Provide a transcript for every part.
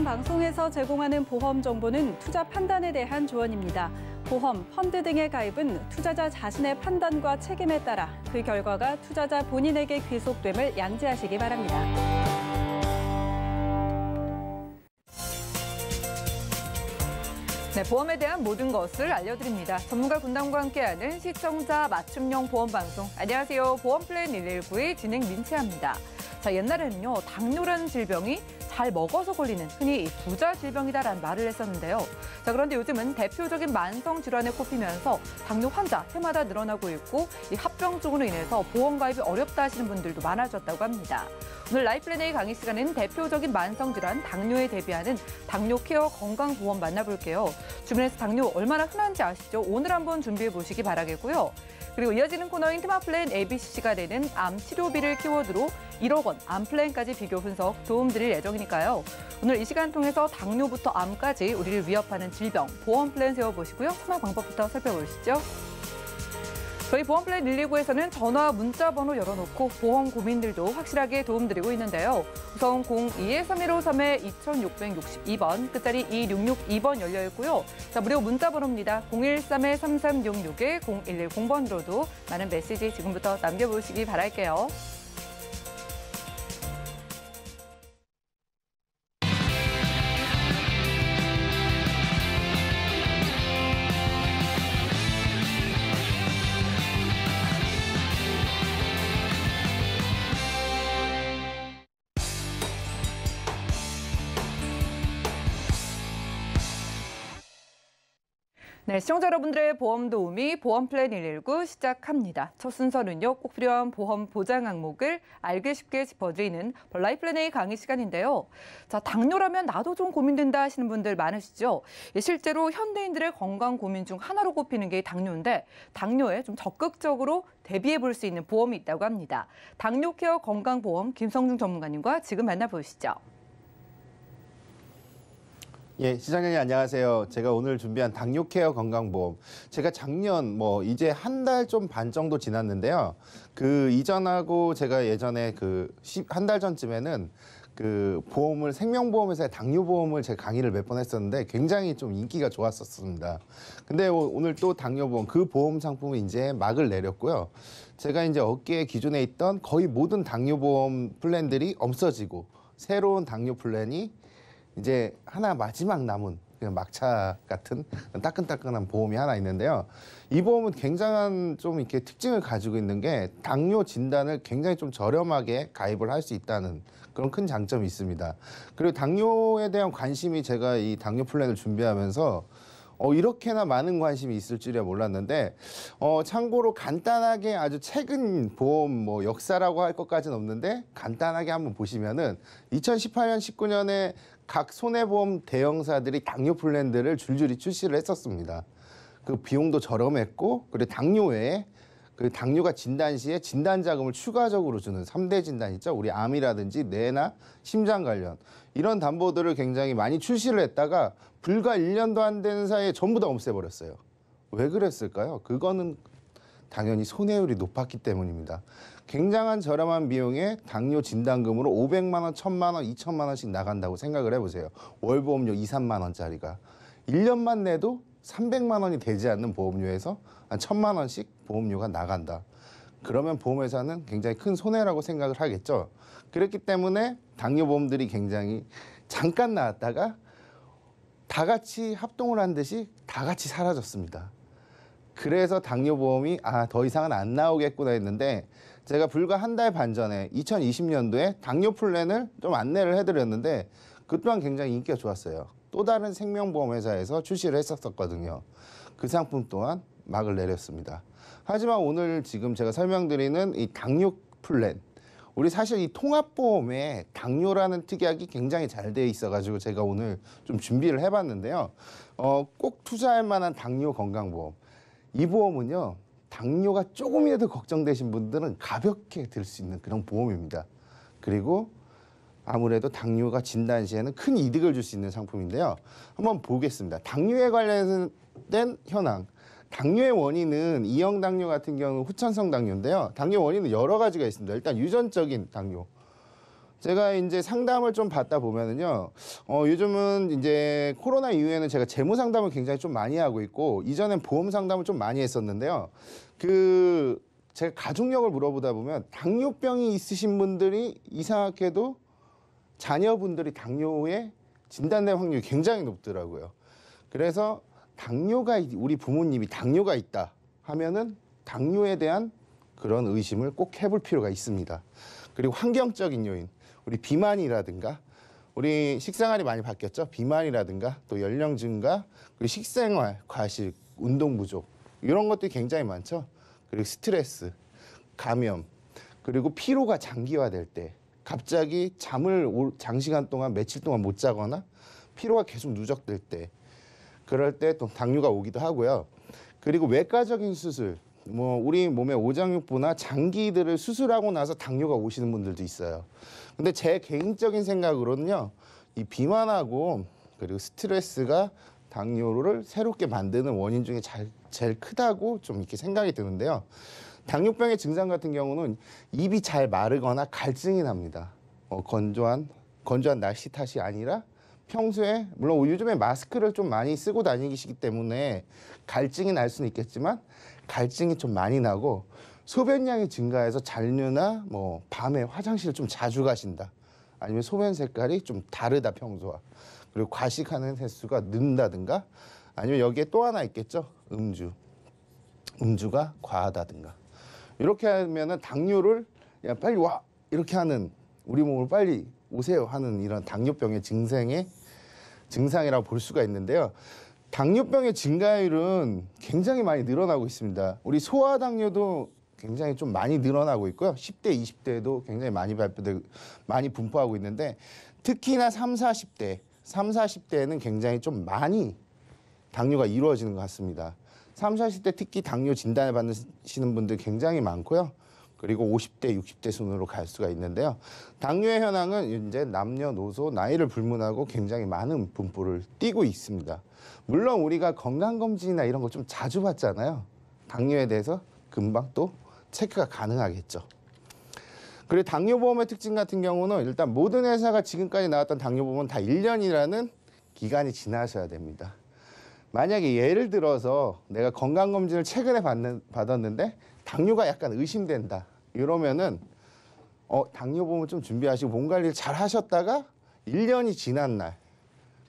본 방송에서 제공하는 보험 정보는 투자 판단에 대한 조언입니다. 보험, 펀드 등의 가입은 투자자 자신의 판단과 책임에 따라 그 결과가 투자자 본인에게 귀속됨을 양지하시기 바랍니다. 네, 보험에 대한 모든 것을 알려드립니다. 전문가 군단과 함께하는 시청자 맞춤형 보험 방송. 안녕하세요. 보험 플랜 119의 진행 민채합니다. 자, 옛날에는요, 당뇨라는 질병이 잘 먹어서 걸리는 흔히 부자 질병이다라는 말을 했었는데요. 자, 그런데 요즘은 대표적인 만성 질환에 꼽히면서 당뇨 환자 해마다 늘어나고 있고 이 합병증으로 인해서 보험 가입이 어렵다 하시는 분들도 많아졌다고 합니다. 오늘 라이플랜A 강의 시간에는 대표적인 만성 질환 당뇨에 대비하는 당뇨 케어 건강보험 만나볼게요. 주변에서 당뇨 얼마나 흔한지 아시죠? 오늘 한번 준비해 보시기 바라겠고요. 그리고 이어지는 코너인 테마플랜 ABCC가 되는 암 치료비를 키워드로 1억 원 암플랜까지 비교 분석 도움드릴 예정이니까요. 오늘 이 시간 통해서 당뇨부터 암까지 우리를 위협하는 질병, 보험 플랜 세워보시고요. 참여 방법부터 살펴보시죠. 저희 보험 플랜 119에서는 전화, 문자 번호 열어놓고 보험 고민들도 확실하게 도움드리고 있는데요. 우선 02-3153-2662번, 끝자리 2662번 열려 있고요. 자, 무료 문자 번호입니다. 013-3366-0110번으로도 많은 메시지 지금부터 남겨보시기 바랄게요. 네, 시청자 여러분들의 보험 도우미 보험 플랜 119 시작합니다. 첫 순서는요, 꼭 필요한 보험 보장 항목을 알기 쉽게 짚어드리는 라이플랜A 강의 시간인데요. 자, 당뇨라면 나도 좀 고민된다 하시는 분들 많으시죠? 실제로 현대인들의 건강 고민 중 하나로 꼽히는 게 당뇨인데 당뇨에 좀 적극적으로 대비해 볼 수 있는 보험이 있다고 합니다. 당뇨 케어 건강보험 김성중 전문가님과 지금 만나보시죠. 예, 시장님 안녕하세요. 제가 오늘 준비한 당뇨 케어 건강보험. 제가 작년 이제 한 달 좀 반 정도 지났는데요. 그 이전하고 제가 예전에 한 달 전쯤에는 보험을 생명보험회사의 당뇨보험을 제가 강의를 몇 번 했었는데 굉장히 좀 인기가 좋았었습니다. 근데 오늘 또 당뇨보험 그 보험 상품은 이제 막을 내렸고요. 제가 이제 업계에 기존에 있던 거의 모든 당뇨보험 플랜들이 없어지고 새로운 당뇨 플랜이 이제 하나 마지막 남은 그냥 막차 같은 따끈따끈한 보험이 하나 있는데요. 이 보험은 굉장한 좀 이렇게 특징을 가지고 있는 게 당뇨 진단을 굉장히 좀 저렴하게 가입을 할 수 있다는 그런 큰 장점이 있습니다. 그리고 당뇨에 대한 관심이 제가 이 당뇨 플랜을 준비하면서 이렇게나 많은 관심이 있을 줄이야 몰랐는데 참고로 간단하게 아주 최근 보험 역사라고 할 것까지는 없는데 간단하게 한번 보시면은 2018년, 19년에 각 손해보험 대형사들이 당뇨 플랜들을 줄줄이 출시를 했었습니다. 그 비용도 저렴했고 그리고 당뇨 외에 그 당뇨가 진단 시에 진단 자금을 추가적으로 주는 3대 진단 있죠. 우리 암이라든지 뇌나 심장 관련 이런 담보들을 굉장히 많이 출시를 했다가 불과 1년도 안 되는 사이에 전부 다 없애버렸어요. 왜 그랬을까요? 그거는 당연히 손해율이 높았기 때문입니다. 굉장한 저렴한 비용에 당뇨 진단금으로 500만 원, 1000만 원, 2000만 원씩 나간다고 생각을 해보세요. 월보험료 2, 3만 원짜리가. 1년만 내도 300만 원이 되지 않는 보험료에서 한 1000만 원씩 보험료가 나간다. 그러면 보험회사는 굉장히 큰 손해라고 생각을 하겠죠. 그렇기 때문에 당뇨보험들이 굉장히 잠깐 나왔다가 다 같이 합동을 한 듯이 다 같이 사라졌습니다. 그래서 당뇨보험이 더 이상은 안 나오겠구나 했는데 제가 불과 한 달 반 전에 2020년도에 당뇨 플랜을 좀 안내를 해드렸는데 그 또한 굉장히 인기가 좋았어요. 또 다른 생명보험회사에서 출시를 했었거든요. 그 상품 또한 막을 내렸습니다. 하지만 오늘 지금 제가 설명드리는 이 당뇨 플랜, 우리 사실 이 통합보험에 당뇨라는 특약이 굉장히 잘 돼 있어가지고 제가 오늘 좀 준비를 해봤는데요. 꼭 투자할 만한 당뇨 건강보험. 이 보험은요, 당뇨가 조금이라도 걱정되신 분들은 가볍게 들 수 있는 그런 보험입니다. 그리고 아무래도 당뇨가 진단 시에는 큰 이득을 줄 수 있는 상품인데요. 한번 보겠습니다. 당뇨에 관련된 현황. 당뇨의 원인은 이형 당뇨 같은 경우는 후천성 당뇨인데요. 당뇨 원인은 여러 가지가 있습니다. 일단 유전적인 당뇨. 제가 이제 상담을 좀 받다 보면은요, 요즘은 이제 코로나 이후에는 제가 재무 상담을 굉장히 좀 많이 하고 있고, 이전엔 보험 상담을 좀 많이 했었는데요. 제가 가족력을 물어보다 보면 당뇨병이 있으신 분들이 이상하게도 자녀분들이 당뇨에 진단될 확률이 굉장히 높더라고요. 그래서 우리 부모님이 당뇨가 있다 하면은 당뇨에 대한 그런 의심을 꼭 해볼 필요가 있습니다. 그리고 환경적인 요인, 우리 비만이라든가 우리 식생활이 많이 바뀌었죠. 비만이라든가 또 연령 증가, 그리고 식생활, 과식, 운동 부족 이런 것들이 굉장히 많죠. 그리고 스트레스, 감염, 그리고 피로가 장기화될 때 갑자기 잠을 장시간 동안 며칠 동안 못 자거나 피로가 계속 누적될 때 그럴 때 또 당뇨가 오기도 하고요. 그리고 외과적인 수술, 우리 몸의 오장육부나 장기들을 수술하고 나서 당뇨가 오시는 분들도 있어요. 근데 제 개인적인 생각으로는요, 이 비만하고 그리고 스트레스가 당뇨를 새롭게 만드는 원인 중에 제일 크다고 좀 이렇게 생각이 드는데요. 당뇨병의 증상 같은 경우는 입이 잘 마르거나 갈증이 납니다. 건조한 날씨 탓이 아니라 평소에 물론 요즘에 마스크를 좀 많이 쓰고 다니시기 때문에 갈증이 날 수는 있겠지만 갈증이 좀 많이 나고 소변량이 증가해서 잔류나 밤에 화장실을 좀 자주 가신다. 아니면 소변 색깔이 좀 다르다 평소와. 그리고 과식하는 횟수가 는다든가 아니면 여기에 또 하나 있겠죠. 음주가 과하다든가. 이렇게 하면은 당뇨를 야 빨리 와 이렇게 하는 우리 몸을 빨리 오세요 하는 이런 당뇨병의 증상이라고 볼 수가 있는데요. 당뇨병의 증가율은 굉장히 많이 늘어나고 있습니다. 우리 소아당뇨도 굉장히 좀 많이 늘어나고 있고요. 10대, 20대에도 굉장히 많이 분포하고 있는데 특히나 40대에는 굉장히 좀 많이 당뇨가 이루어지는 것 같습니다. 40대 특히 당뇨 진단을 받으시는 분들 굉장히 많고요. 그리고 50대, 60대 순으로 갈 수가 있는데요. 당뇨의 현황은 이제 남녀노소, 나이를 불문하고 굉장히 많은 분포를 띠고 있습니다. 물론 우리가 건강검진이나 이런 거 좀 자주 받잖아요. 당뇨에 대해서 금방 또 체크가 가능하겠죠. 그리고 당뇨보험의 특징 같은 경우는 일단 모든 회사가 지금까지 나왔던 당뇨보험은 다 1년이라는 기간이 지나셔야 됩니다. 만약에 예를 들어서 내가 건강검진을 최근에 받았는데 당뇨가 약간 의심된다. 이러면은 당뇨보험을 좀 준비하시고 몸 관리를 잘 하셨다가 1년이 지난 날,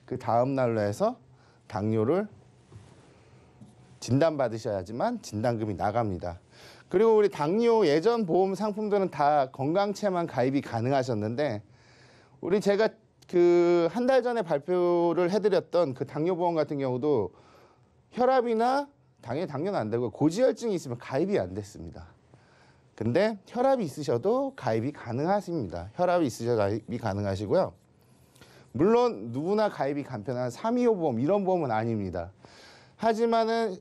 그 다음 날로 해서 당뇨를 진단받으셔야지만 진단금이 나갑니다. 그리고 우리 당뇨 예전 보험 상품들은 다 건강체만 가입이 가능하셨는데 제가 그 한 달 전에 발표를 해드렸던 그 당뇨보험 같은 경우도 혈압이나 당뇨는 안 되고 고지혈증이 있으면 가입이 안 됐습니다. 근데 혈압이 있으셔도 가입이 가능하십니다. 혈압이 있으셔도 가입이 가능하시고요. 물론 누구나 가입이 간편한 325 보험 이런 보험은 아닙니다. 하지만은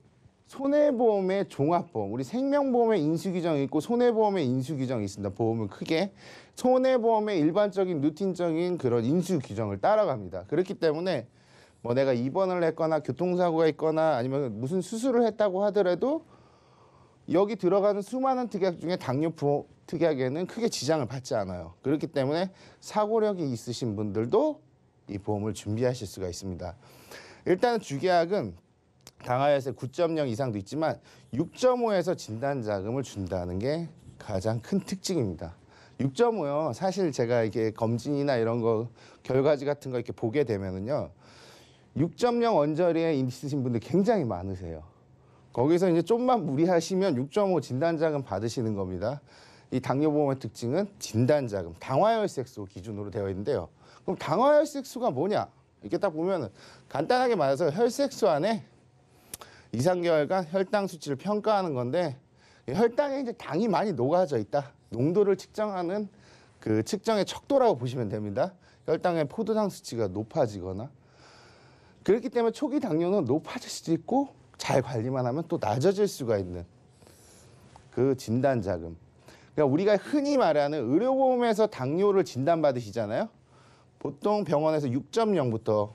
손해보험의 종합보험, 우리 생명보험의 인수규정이 있고 손해보험의 인수규정이 있습니다. 보험은 크게 손해보험의 일반적인 루틴적인 그런 인수규정을 따라갑니다. 그렇기 때문에 내가 입원을 했거나 교통사고가 있거나 아니면 무슨 수술을 했다고 하더라도 여기 들어가는 수많은 특약 중에 당뇨 특약에는 크게 지장을 받지 않아요. 그렇기 때문에 사고력이 있으신 분들도 이 보험을 준비하실 수가 있습니다. 일단 주계약은 당하혈색 9.0 이상도 있지만 6.5에서 진단자금을 준다는 게 가장 큰 특징입니다. 6.5요. 사실 제가 이게 검진이나 이런 거 결과지 같은 거 이렇게 보게 되면은요. 6.0 언저리에 있으신 분들 굉장히 많으세요. 거기서 이제 좀만 무리하시면 6.5 진단자금 받으시는 겁니다. 이 당뇨보험의 특징은 진단자금, 당화혈색소 기준으로 되어 있는데요. 그럼 당화혈색소가 뭐냐? 이렇게 딱 보면은 간단하게 말해서 혈색소 안에 이상계열간 혈당 수치를 평가하는 건데 혈당에 이제 당이 많이 녹아져 있다. 농도를 측정하는 그 측정의 척도라고 보시면 됩니다. 혈당의 포도당 수치가 높아지거나 그렇기 때문에 초기 당뇨는 높아질 수도 있고 잘 관리만 하면 또 낮아질 수가 있는 그 진단자금. 그러니까 우리가 흔히 말하는 의료보험에서 당뇨를 진단받으시잖아요. 보통 병원에서 6.0부터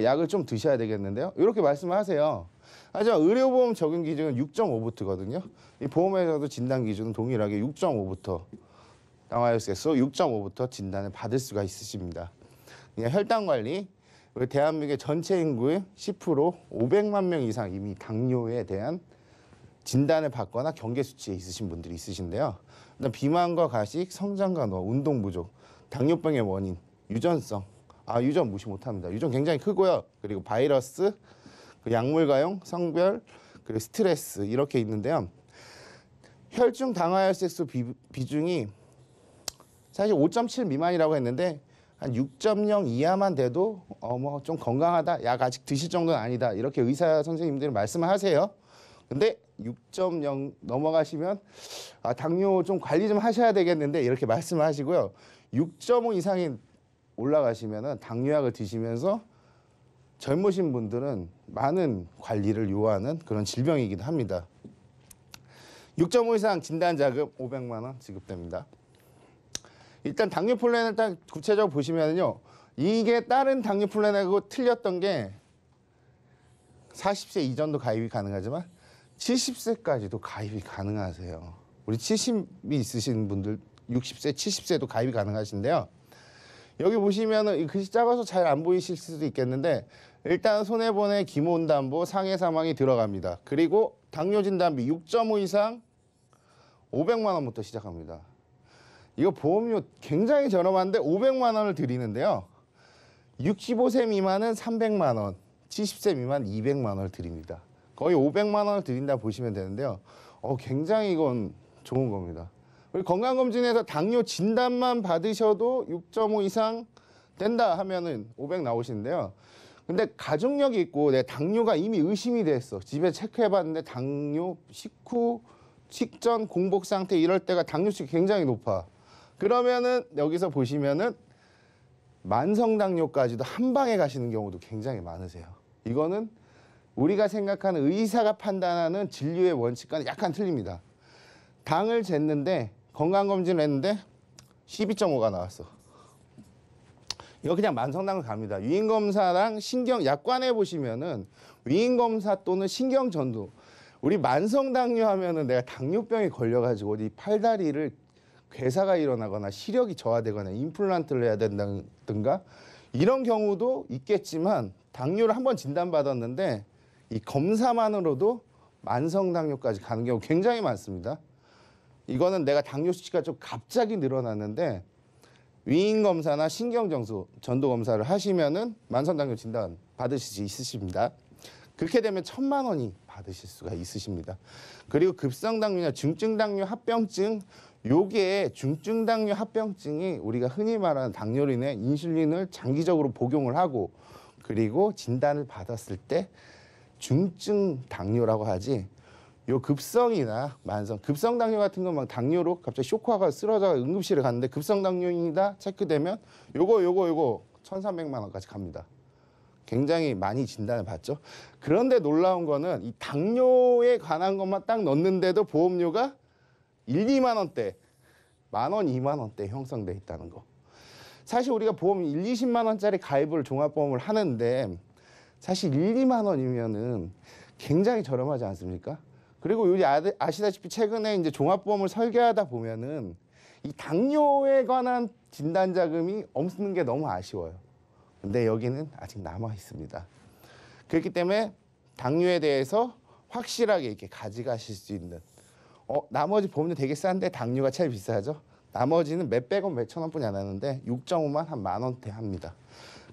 약을 좀 드셔야 되겠는데요. 이렇게 말씀을 하세요. 하지만 의료보험 적용 기준은 6.5부터거든요. 이 보험에서도 진단 기준은 동일하게 6.5부터 당화혈색소 6.5부터 진단을 받을 수가 있으십니다. 그냥 혈당 관리, 우리 대한민국의 전체 인구의 10% 500만 명 이상 이미 당뇨에 대한 진단을 받거나 경계 수치에 있으신 분들이 있으신데요. 일단 비만과 가식, 성장과 노화, 운동 부족, 당뇨병의 원인, 유전성. 유전 무시 못합니다. 유전 굉장히 크고요. 그리고 바이러스, 그 약물 가용, 성별, 그리고 스트레스 이렇게 있는데요. 혈중 당화혈색소 비중이 사실 5.7 미만이라고 했는데 한 6.0 이하만 돼도 뭐 좀 건강하다, 약 아직 드실 정도는 아니다 이렇게 의사 선생님들이 말씀을 하세요. 근데 6.0 넘어가시면 당뇨 좀 관리 좀 하셔야 되겠는데 이렇게 말씀을 하시고요. 6.5 이상이 올라가시면은 당뇨약을 드시면서 젊으신 분들은 많은 관리를 요하는 그런 질병이기도 합니다. 6.5 이상 진단 자금 500만 원 지급됩니다. 일단 당뇨 플랜을 딱 구체적으로 보시면요. 이게 다른 당뇨 플랜하고 틀렸던 게 40세 이전도 가입이 가능하지만 70세까지도 가입이 가능하세요. 우리 70이 있으신 분들 60세, 70세도 가입이 가능하신데요. 여기 보시면은 이 글씨 작아서 잘 안 보이실 수도 있겠는데 일단 손해보내 기본담보 상해 사망이 들어갑니다. 그리고 당뇨 진단비 6.5 이상 500만 원부터 시작합니다. 이거 보험료 굉장히 저렴한데 500만 원을 드리는데요. 65세 미만은 300만 원, 70세 미만 200만 원을 드립니다. 거의 500만 원을 드린다 보시면 되는데요. 굉장히 이건 좋은 겁니다. 그리고 건강검진에서 당뇨 진단만 받으셔도 6.5 이상 된다 하면은 500 나오시는데요. 근데 가족력이 있고 내 당뇨가 이미 의심이 됐어. 집에 체크해봤는데 당뇨, 식후, 식전, 공복 상태 이럴 때가 당뇨치가 굉장히 높아. 그러면은 여기서 보시면은 만성 당뇨까지도 한 방에 가시는 경우도 굉장히 많으세요. 이거는 우리가 생각하는 의사가 판단하는 진료의 원칙과는 약간 틀립니다. 당을 쟀는데 건강검진을 했는데 12.5가 나왔어. 이거 그냥 만성당을 갑니다. 위임검사랑 약관에 보시면은 위임검사 또는 신경전도. 우리 만성당뇨 하면은 내가 당뇨병에 걸려가지고 어디 팔다리를 괴사가 일어나거나 시력이 저하되거나 임플란트를 해야 된다든가 이런 경우도 있겠지만 당뇨를 한번 진단받았는데 이 검사만으로도 만성당뇨까지 가는 경우 굉장히 많습니다. 이거는 내가 당뇨 수치가 좀 갑자기 늘어났는데 위임검사나 신경전도 검사를 하시면은 만성당뇨 진단 받으실 수 있으십니다. 그렇게 되면 1,000만 원이 받으실 수가 있으십니다. 그리고 급성당뇨나 중증당뇨 합병증, 요게 중증당뇨 합병증이 우리가 흔히 말하는 당뇨로 인해 인슐린을 장기적으로 복용을 하고 그리고 진단을 받았을 때 중증 당뇨라고 하지. 요 급성이나 급성 당뇨 같은 건 막 당뇨로 갑자기 쇼크가 쓰러져 응급실에 갔는데 급성 당뇨이다 체크되면 요거 1,300만 원까지 갑니다. 굉장히 많이 진단을 받죠. 그런데 놀라운 거는 이 당뇨에 관한 것만 딱 넣는데도 보험료가 1, 2만 원대, 10,000원, 2만 원대 형성돼 있다는 거. 사실 우리가 보험 1, 20만 원짜리 가입을 종합보험을 하는데 사실 1, 2만 원이면은 굉장히 저렴하지 않습니까? 그리고 우리 아시다시피 최근에 이제 종합보험을 설계하다 보면은 이 당뇨에 관한 진단 자금이 없는 게 너무 아쉬워요. 근데 여기는 아직 남아 있습니다. 그렇기 때문에 당뇨에 대해서 확실하게 이렇게 가져가실 수 있는 나머지 보험료 되게 싼데 당뇨가 제일 비싸죠. 나머지는 몇백 원, 몇천 원뿐이 안 하는데 6.5만 한 10,000원대 합니다.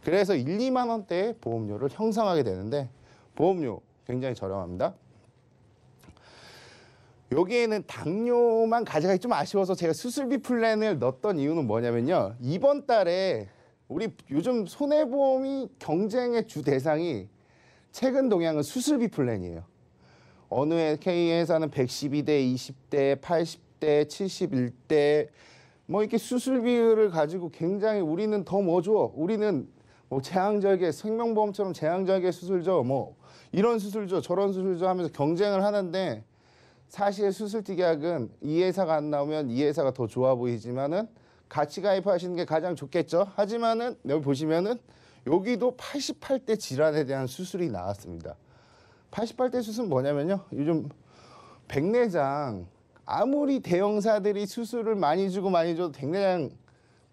그래서 1, 2만 원대의 보험료를 형성하게 되는데 보험료 굉장히 저렴합니다. 여기에는 당뇨만 가져가기 좀 아쉬워서 제가 수술비 플랜을 넣었던 이유는 뭐냐면요. 이번 달에 우리 요즘 손해보험이 경쟁의 주 대상이 최근 동향은 수술비 플랜이에요. 어느 K회사는 112대, 20대, 80대, 71대 뭐 이렇게 수술비를 가지고 굉장히 우리는 더 뭐 줘. 우리는 뭐 재앙절개, 생명보험처럼 재앙절개 수술 줘. 뭐 이런 수술 줘, 저런 수술 줘 하면서 경쟁을 하는데 사실 수술특약은 이 회사가 안 나오면 이 회사가 더 좋아 보이지만은 같이 가입하시는 게 가장 좋겠죠. 하지만은 여기 보시면은 여기도 88대 질환에 대한 수술이 나왔습니다. 88대 수술은 뭐냐면요. 요즘 백내장 아무리 대형사들이 수술을 많이 주고 많이 줘도 백내장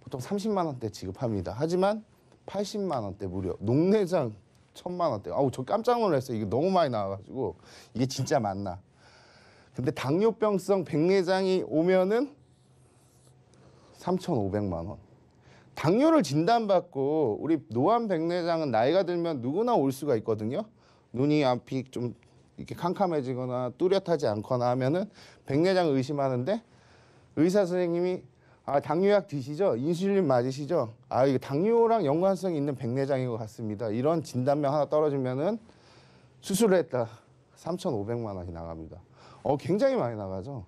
보통 30만 원대 지급합니다. 하지만 80만 원대 무료, 녹내장 1000만 원대. 아우 저 깜짝 놀랐어요. 이게 너무 많이 나와가지고 이게 진짜 맞나? 근데 당뇨병성 백내장이 오면은 3,500만 원. 당뇨를 진단받고 우리 노안 백내장은 나이가 들면 누구나 올 수가 있거든요. 눈이 앞이 좀 이렇게 캄캄해지거나 뚜렷하지 않거나 하면은 백내장을 의심하는데 의사 선생님이 당뇨약 드시죠? 인슐린 맞으시죠? 이게 당뇨랑 연관성이 있는 백내장인 것 같습니다. 이런 진단명 하나 떨어지면은 수술을 했다. 3,500만 원이 나갑니다. 굉장히 많이 나가죠.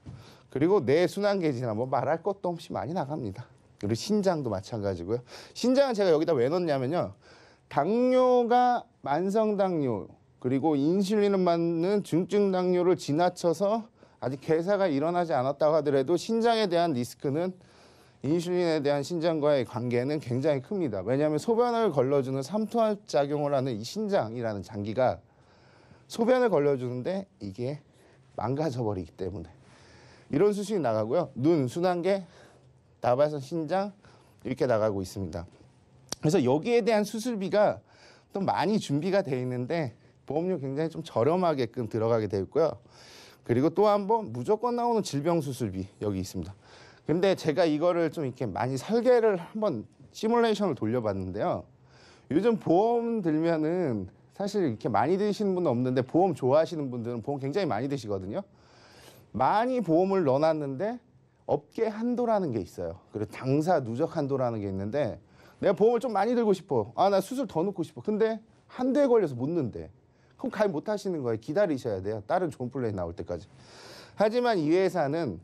그리고 뇌순환계지나 뭐 말할 것도 없이 많이 나갑니다. 그리고 신장도 마찬가지고요. 신장은 제가 여기다 왜 넣냐면요. 당뇨가 만성당뇨 그리고 인슐린을 맞는 중증 당뇨를 지나쳐서 아직 괴사가 일어나지 않았다고 하더라도 신장에 대한 리스크는 인슐린에 대한 신장과의 관계는 굉장히 큽니다. 왜냐하면 소변을 걸러주는 삼투압 작용을 하는 이 신장이라는 장기가 소변을 걸러주는데 이게 망가져 버리기 때문에 이런 수술이 나가고요. 눈, 순환계, 나발선, 신장 이렇게 나가고 있습니다. 그래서 여기에 대한 수술비가 또 많이 준비가 돼 있는데 보험료 굉장히 좀 저렴하게끔 들어가게 되어 있고요. 그리고 또 한 번 무조건 나오는 질병 수술비 여기 있습니다. 근데 제가 이거를 좀 이렇게 많이 설계를 한번 시뮬레이션을 돌려봤는데요. 요즘 보험 들면은 사실 이렇게 많이 드시는 분은 없는데 보험 좋아하시는 분들은 보험 굉장히 많이 드시거든요. 많이 보험을 넣어놨는데 업계 한도라는 게 있어요. 그리고 당사 누적 한도라는 게 있는데 내가 보험을 좀 많이 들고 싶어. 나 수술 더 넣고 싶어. 근데 한도에 걸려서 못 넣는데. 그럼 가입 못 하시는 거예요. 기다리셔야 돼요. 다른 좋은 플랜이 나올 때까지. 하지만 이 회사는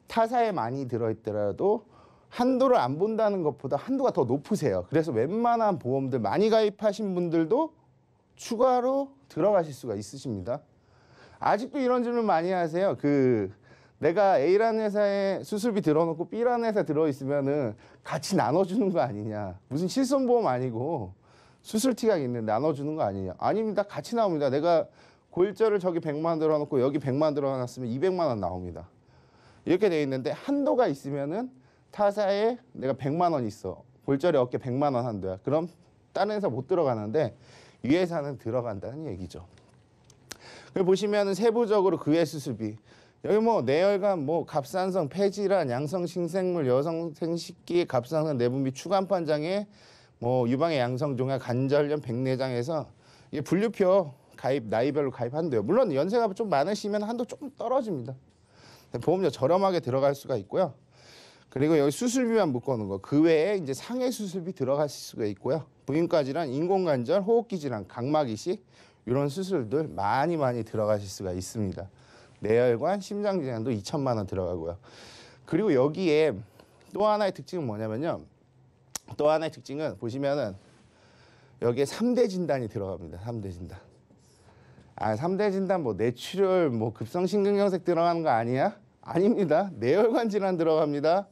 타사에 많이 들어있더라도 한도를 안 본다는 것보다 한도가 더 높으세요. 그래서 웬만한 보험들 많이 가입하신 분들도 추가로 들어가실 수가 있으십니다. 아직도 이런 질문 많이 하세요. 내가 A라는 회사에 수술비 들어놓고 B라는 회사에 들어있으면은 같이 나눠주는 거 아니냐. 무슨 실손보험 아니고 수술티가 있는데 나눠주는 거 아니냐. 아닙니다. 같이 나옵니다. 내가 골절을 저기 100만 원 들어놓고 여기 100만 원 들어놨으면 200만 원 나옵니다. 이렇게 돼 있는데 한도가 있으면은 타사에 내가 100만 원 있어. 골절에 어깨 100만 원 한도야. 그럼 다른 회사 못 들어가는데 이 회사는 들어간다는 얘기죠. 보시면은 세부적으로 그 외 수술비. 여기 뭐 뇌혈관, 뭐 갑상선, 폐질환, 양성신생물, 여성생식기, 갑상선, 내분비, 추간판 장애, 뭐 유방의 양성종양, 관절염, 백내장에서 이게 분류표 가입 나이별로 가입한대요. 물론 연세가 좀 많으시면 한도 조금 떨어집니다. 보험료 저렴하게 들어갈 수가 있고요. 그리고 여기 수술비만 묶어놓은 거. 그 외에 이제 상해 수술비 들어가실 수가 있고요. 부인과 질환, 인공관절, 호흡기 질환, 각막 이식 이런 수술들 많이 들어가실 수가 있습니다. 뇌혈관, 심장 질환도 2천만 원 들어가고요. 그리고 여기에 또 하나의 특징은 뭐냐면요. 또 하나의 특징은 보시면은 여기에 3대 진단이 들어갑니다. 3대 진단. 3대 진단 뭐 뇌출혈, 뭐 급성심근경색 들어가는 거 아니야? 아닙니다. 뇌혈관 질환 들어갑니다.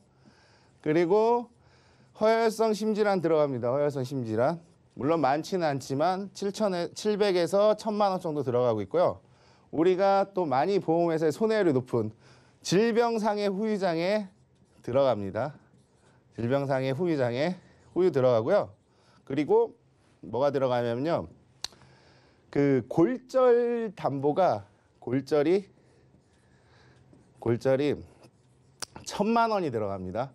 그리고 허혈성 심질환 들어갑니다. 허혈성 심질환. 물론 많지는 않지만 700에서 1000만 원 정도 들어가고 있고요. 우리가 또 많이 보험회사에 손해율이 높은 질병상해 후유장애 들어갑니다. 질병상해 후유장애 후유 들어가고요. 그리고 뭐가 들어가냐면요. 그 골절 담보가 골절이 1000만 원이 들어갑니다.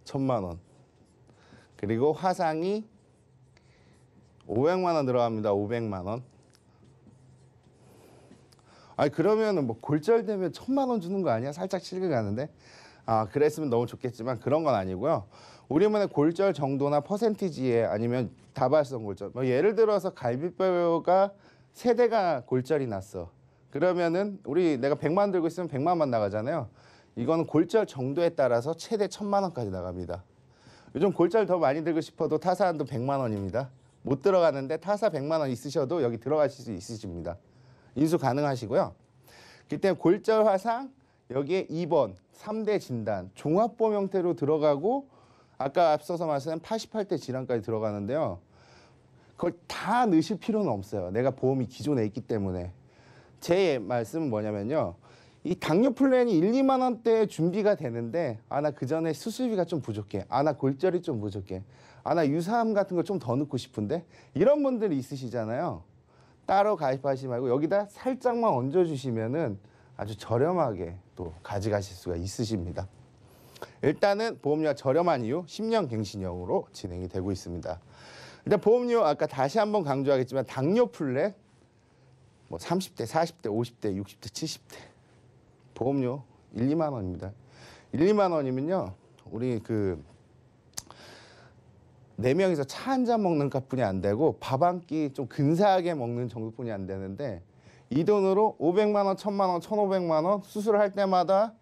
1000만 원. 그리고 화상이 500만 원 들어갑니다. 500만 원. 그러면은 뭐 골절되면 1000만 원 주는 거 아니야? 살짝 실감 가는데. 그랬으면 너무 좋겠지만 그런 건 아니고요. 우리만의 골절 정도나 퍼센티지에 아니면 다발성 골절. 뭐 예를 들어서 갈비뼈가 3대가 골절이 났어. 그러면은 내가 100만 들고 있으면 100만만 나가잖아요. 이거는 골절 정도에 따라서 최대 1000만 원까지 나갑니다. 요즘 골절 더 많이 들고 싶어도 타사 한도 100만 원입니다. 못 들어가는데 타사 100만 원 있으셔도 여기 들어가실 수 있으십니다. 인수 가능하시고요. 그때 골절 화상 여기에 2번 3대 진단 종합보험 형태로 들어가고 아까 앞서서 말씀한 88대 질환까지 들어가는데요. 그걸 다 넣으실 필요는 없어요. 내가 보험이 기존에 있기 때문에. 제 말씀은 뭐냐면요. 이 당뇨 플랜이 1, 2만 원대에 준비가 되는데 나 그 전에 수술비가 좀 부족해. 나 골절이 좀 부족해. 나 유사암 같은 거 좀 더 넣고 싶은데 이런 분들이 있으시잖아요. 따로 가입하시지 말고 여기다 살짝만 얹어주시면은 아주 저렴하게 또 가져가실 수가 있으십니다. 일단은 보험료가 저렴한 이유 10년 갱신형으로 진행이 되고 있습니다. 일단 보험료 아까 다시 한번 강조하겠지만 당뇨 플랜 뭐 30대, 40대, 50대, 60대, 70대 보험료 1, 2만 원입니다. 1, 2만 원이면요. 우리 그 4명이서 차 한 잔 먹는 값뿐이 안 되고 밥 한 끼 좀 근사하게 먹는 정도뿐이 안 되는데 이 돈으로 500만 원, 1000만 원, 1500만 원 수술을 할 때마다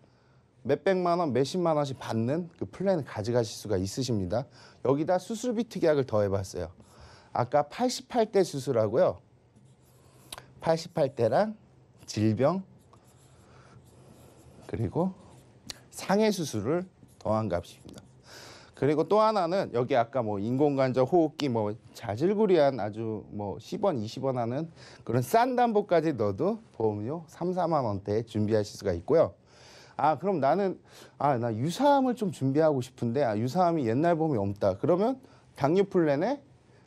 몇백만 원, 몇십만 원씩 받는 그 플랜을 가져가실 수가 있으십니다. 여기다 수술비 특약을 더해봤어요. 아까 88대 수술하고요. 88대랑 질병 그리고 상해 수술을 더한 값입니다. 그리고 또 하나는 여기 아까 뭐 인공관절, 호흡기 뭐 자질구리한 아주 뭐 10원, 20원 하는 그런 싼 담보까지 넣어도 보험료 3, 4만 원대에 준비하실 수가 있고요. 그럼 나는 나 유사암을 좀 준비하고 싶은데 유사암이 옛날 보험이 없다. 그러면 당뇨 플랜에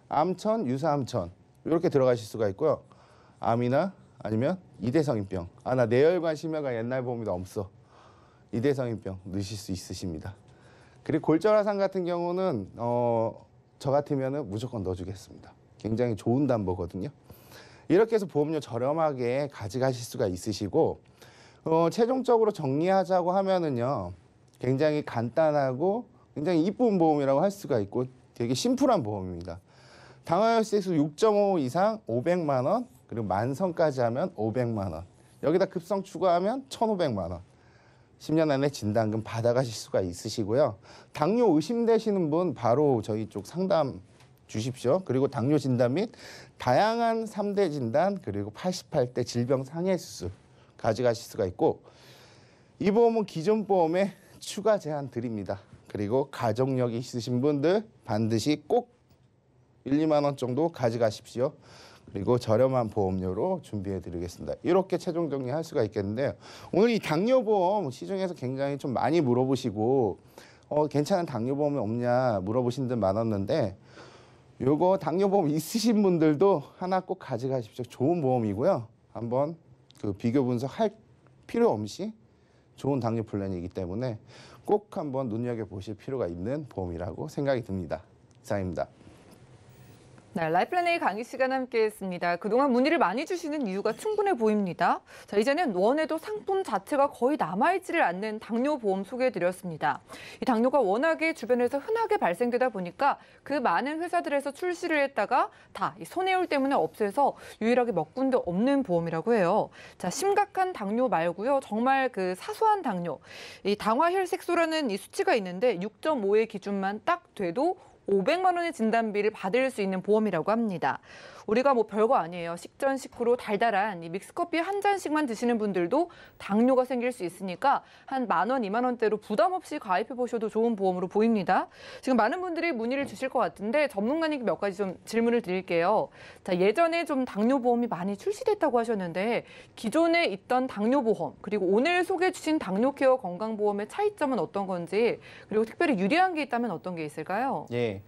암천, 유사암천 이렇게 들어가실 수가 있고요. 암이나 아니면 이대성인병. 나 뇌혈관 심혈관 옛날 보험이 없어. 이대성인병 넣으실 수 있으십니다. 그리고 골절화상 같은 경우는 저 같으면은 무조건 넣어주겠습니다. 굉장히 좋은 담보거든요. 이렇게 해서 보험료 저렴하게 가져가실 수가 있으시고 최종적으로 정리하자고 하면은요. 굉장히 간단하고 굉장히 이쁜 보험이라고 할 수가 있고 되게 심플한 보험입니다. 당화혈색소 6.5 이상 500만 원 그리고 만성까지 하면 500만 원. 여기다 급성 추가하면 1,500만 원. 10년 안에 진단금 받아가실 수가 있으시고요. 당뇨 의심되시는 분 바로 저희 쪽 상담 주십시오. 그리고 당뇨 진단 및 다양한 3대 진단 그리고 88대 질병 상해 수술 가져가실 수가 있고 이 보험은 기존 보험에 추가 제한 드립니다. 그리고 가족력이 있으신 분들 반드시 꼭 1, 2만 원 정도 가져가십시오. 그리고 저렴한 보험료로 준비해 드리겠습니다. 이렇게 최종 정리할 수가 있겠는데요. 오늘 이 당뇨보험 시중에서 굉장히 좀 많이 물어보시고 괜찮은 당뇨보험이 없냐 물어보신 분 많았는데 요거 당뇨보험 있으신 분들도 하나 꼭 가져가십시오. 좋은 보험이고요. 한번 그 비교 분석할 필요 없이 좋은 당뇨 플랜이기 때문에 꼭 한번 눈여겨보실 필요가 있는 보험이라고 생각이 듭니다. 이상입니다. 네, 라이플랜의 강의 시간 함께했습니다. 그동안 문의를 많이 주시는 이유가 충분해 보입니다. 자, 이제는 원에도 상품 자체가 거의 남아있지를 않는 당뇨 보험 소개해드렸습니다. 이 당뇨가 워낙에 주변에서 흔하게 발생되다 보니까 그 많은 회사들에서 출시를 했다가 다 이 손해율 때문에 없애서 유일하게 몇 군데 없는 보험이라고 해요. 자, 심각한 당뇨 말고요. 정말 그 사소한 당뇨, 이 당화혈색소라는 이 수치가 있는데 6.5의 기준만 딱 돼도 500만 원의 진단비를 받을 수 있는 보험이라고 합니다. 우리가 뭐 별거 아니에요. 식전 식후로 달달한 이 믹스커피 한 잔씩만 드시는 분들도 당뇨가 생길 수 있으니까 한 10,000원, 20,000원대로 부담 없이 가입해 보셔도 좋은 보험으로 보입니다. 지금 많은 분들이 문의를 주실 것 같은데 전문가님께 몇 가지 좀 질문을 드릴게요. 자, 예전에 좀 당뇨 보험이 많이 출시됐다고 하셨는데 기존에 있던 당뇨 보험 그리고 오늘 소개해 주신 당뇨 케어 건강보험의 차이점은 어떤 건지 그리고 특별히 유리한 게 있다면 어떤 게 있을까요? 예,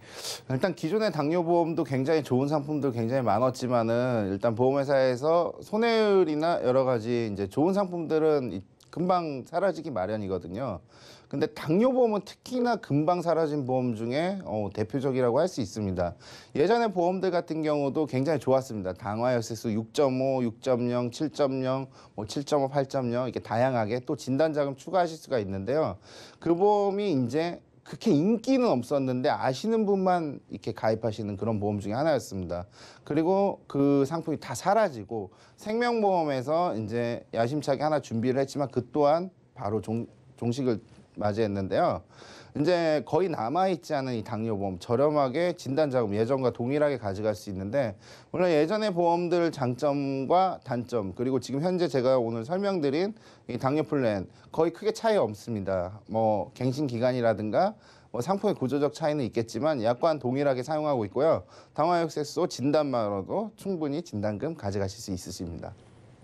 일단 기존의 당뇨보험도 굉장히 좋은 상품들 굉장히 많았지만은 일단 보험회사에서 손해율이나 여러 가지 이제 좋은 상품들은 금방 사라지기 마련이거든요. 근데 당뇨보험은 특히나 금방 사라진 보험 중에 대표적이라고 할 수 있습니다. 예전에 보험들 같은 경우도 굉장히 좋았습니다. 당화혈색소 6.5, 6.0, 7.0, 뭐 7.5, 8.0 이렇게 다양하게 또 진단자금 추가하실 수가 있는데요. 그 보험이 이제 그렇게 인기는 없었는데 아시는 분만 이렇게 가입하시는 그런 보험 중에 하나였습니다. 그리고 그 상품이 다 사라지고 생명보험에서 이제 야심차게 하나 준비를 했지만 그 또한 바로 종식을 맞이했는데요. 이제 거의 남아있지 않은 이 당뇨보험 저렴하게 진단자금 예전과 동일하게 가져갈 수 있는데 물론 예전의 보험들 장점과 단점 그리고 지금 현재 제가 오늘 설명드린 이 당뇨 플랜 거의 크게 차이 없습니다. 뭐 갱신 기간이라든가 뭐 상품의 구조적 차이는 있겠지만 약관 동일하게 사용하고 있고요. 당화혈색소 진단만으로도 충분히 진단금 가져가실 수 있으십니다.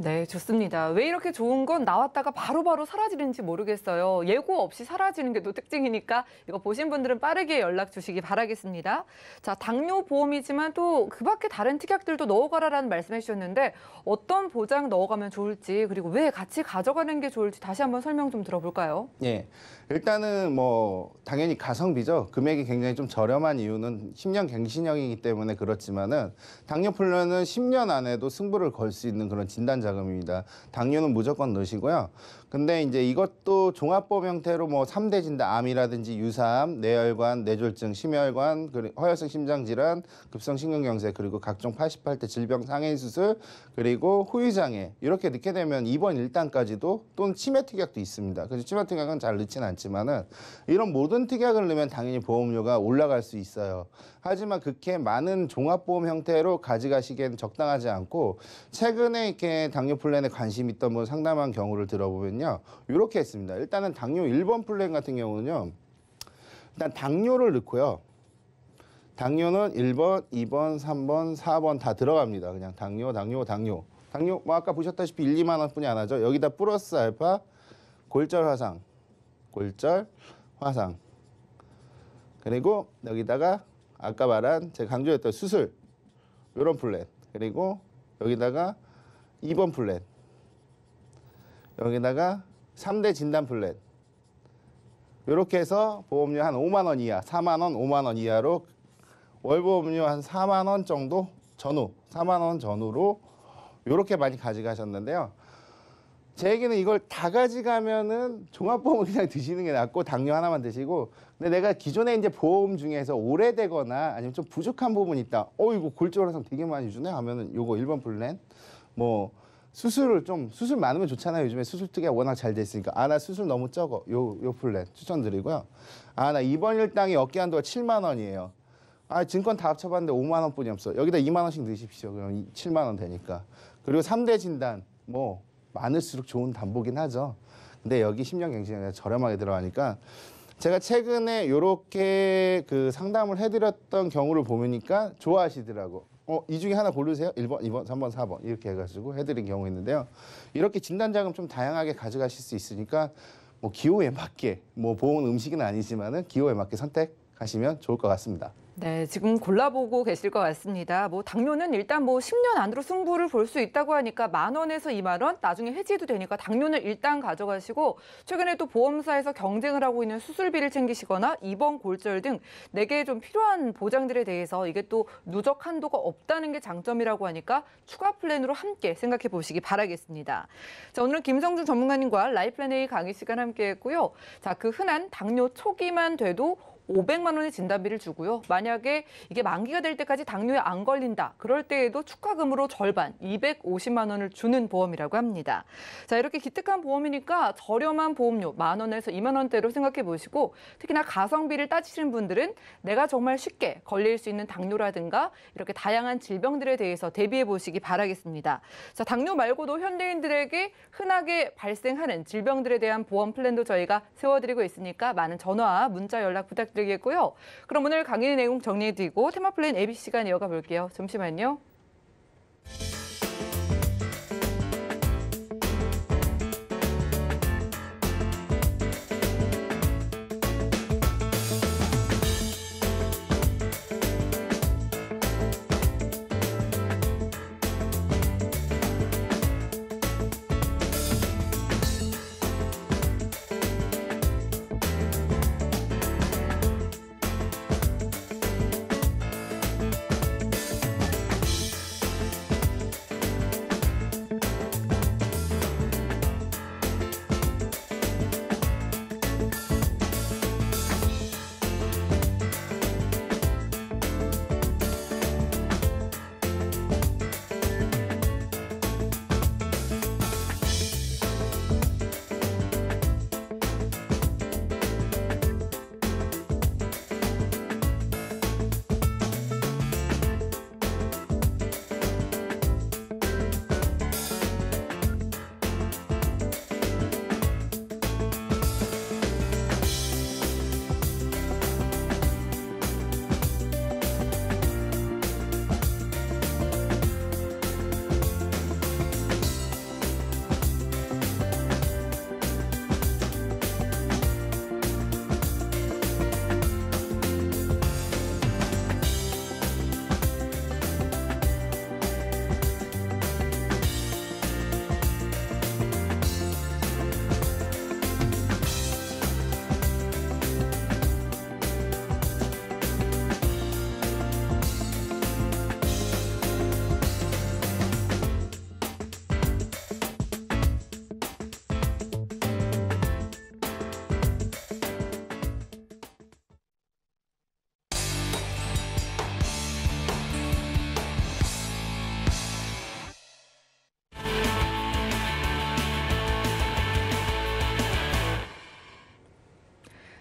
네, 좋습니다. 왜 이렇게 좋은 건 나왔다가 바로바로 사라지는지 모르겠어요. 예고 없이 사라지는 게 또 특징이니까 이거 보신 분들은 빠르게 연락 주시기 바라겠습니다. 자, 당뇨 보험이지만 또 그 밖에 다른 특약들도 넣어가라라는 말씀해 주셨는데 어떤 보장 넣어가면 좋을지 그리고 왜 같이 가져가는 게 좋을지 다시 한번 설명 좀 들어볼까요? 예. 일단은 뭐 당연히 가성비죠. 금액이 굉장히 좀 저렴한 이유는 10년 갱신형이기 때문에 그렇지만은 당뇨플랜은 10년 안에도 승부를 걸 수 있는 그런 진단 자금입니다. 당뇨는 무조건 넣으시고요. 근데 이제 이것도 종합보험 형태로 뭐 3대 진단, 암이라든지 유사암, 뇌혈관, 뇌졸중, 심혈관, 그리고 허혈성 심장질환, 급성심근경색, 그리고 각종 88대 질병 상해 수술, 그리고 후유장애 이렇게 넣게 되면 입원 1단까지도 또는 치매 특약도 있습니다. 그래서 치매 특약은 잘 넣지는 않지만은 이런 모든 특약을 넣으면 당연히 보험료가 올라갈 수 있어요. 하지만 그렇게 많은 종합보험 형태로 가져가시기에는 적당하지 않고 최근에 이렇게 당뇨 플랜에 관심 있던 분 상담한 경우를 들어보면요. 이렇게 했습니다. 일단은 당뇨 1번 플랜 같은 경우는요. 일단 당뇨를 넣고요. 당뇨는 1번, 2번, 3번, 4번 다 들어갑니다. 그냥 당뇨 뭐 아까 보셨다시피 1, 2만 원뿐이 안 하죠. 여기다 플러스 알파 골절 화상 그리고 여기다가 아까 말한 제가 강조했던 수술 이런 플랜 그리고 여기다가 2번 플랜 여기다가 3대 진단 플랜 이렇게 해서 보험료 한 5만 원 이하 4만 원 5만 원 이하로 월보험료 한 4만 원 정도 전후 4만 원 전후로 이렇게 많이 가져가셨는데요. 제 얘기는 이걸 다 가져가면은 종합보험을 그냥 드시는 게 낫고 당뇨 하나만 드시고 근데 내가 기존에 이제 보험 중에서 오래되거나 아니면 좀 부족한 부분이 있다. 이거 골절 화상 되게 많이 주네 하면은 요거 1번 플랜 뭐 수술 많으면 좋잖아요. 요즘에 수술 특약 워낙 잘 돼 있으니까 나 수술 너무 적어. 요 플랜 추천드리고요. 나 이번 일당이 어깨 한도가 7만 원이에요. 증권 다 합쳐봤는데 5만 원뿐이 없어. 여기다 2만 원씩 넣으십시오. 그럼 7만 원 되니까. 그리고 3대 진단 뭐 많을수록 좋은 담보긴 하죠. 근데 여기 10년 갱신이 저렴하게 들어가니까 제가 최근에 이렇게 그 상담을 해드렸던 경우를 보니까 좋아하시더라고. 이 중에 하나 고르세요. 1번, 2번, 3번, 4번 이렇게 해가지고 해드린 경우 있는데요. 이렇게 진단자금 좀 다양하게 가져가실 수 있으니까 뭐 기호에 맞게 뭐 보험 음식은 아니지만은 기호에 맞게 선택하시면 좋을 것 같습니다. 네, 지금 골라보고 계실 것 같습니다. 뭐 당뇨는 일단 뭐 10년 안으로 승부를 볼 수 있다고 하니까 10,000원에서 2만 원, 나중에 해지도 되니까 당뇨는 일단 가져가시고 최근에 또 보험사에서 경쟁을 하고 있는 수술비를 챙기시거나 입원 골절 등 내게 좀 필요한 보장들에 대해서 이게 또 누적 한도가 없다는 게 장점이라고 하니까 추가 플랜으로 함께 생각해 보시기 바라겠습니다. 자, 오늘은 김성준 전문가님과 라이플랜 A 강의 시간 함께했고요. 자, 그 흔한 당뇨 초기만 돼도 500만 원의 진단비를 주고요. 만약에 이게 만기가 될 때까지 당뇨에 안 걸린다. 그럴 때에도 축하금으로 절반 250만 원을 주는 보험이라고 합니다. 자, 이렇게 기특한 보험이니까 저렴한 보험료 10,000원에서 2만 원대로 생각해 보시고 특히나 가성비를 따지시는 분들은 내가 정말 쉽게 걸릴 수 있는 당뇨라든가 이렇게 다양한 질병들에 대해서 대비해 보시기 바라겠습니다. 자, 당뇨 말고도 현대인들에게 흔하게 발생하는 질병들에 대한 보험 플랜도 저희가 세워드리고 있으니까 많은 전화와 문자 연락 부탁드립니다. 겠고요. 그럼 오늘 강의 내용 정리해드리고 테마 플랜 ABC 시간 이어가 볼게요. 잠시만요.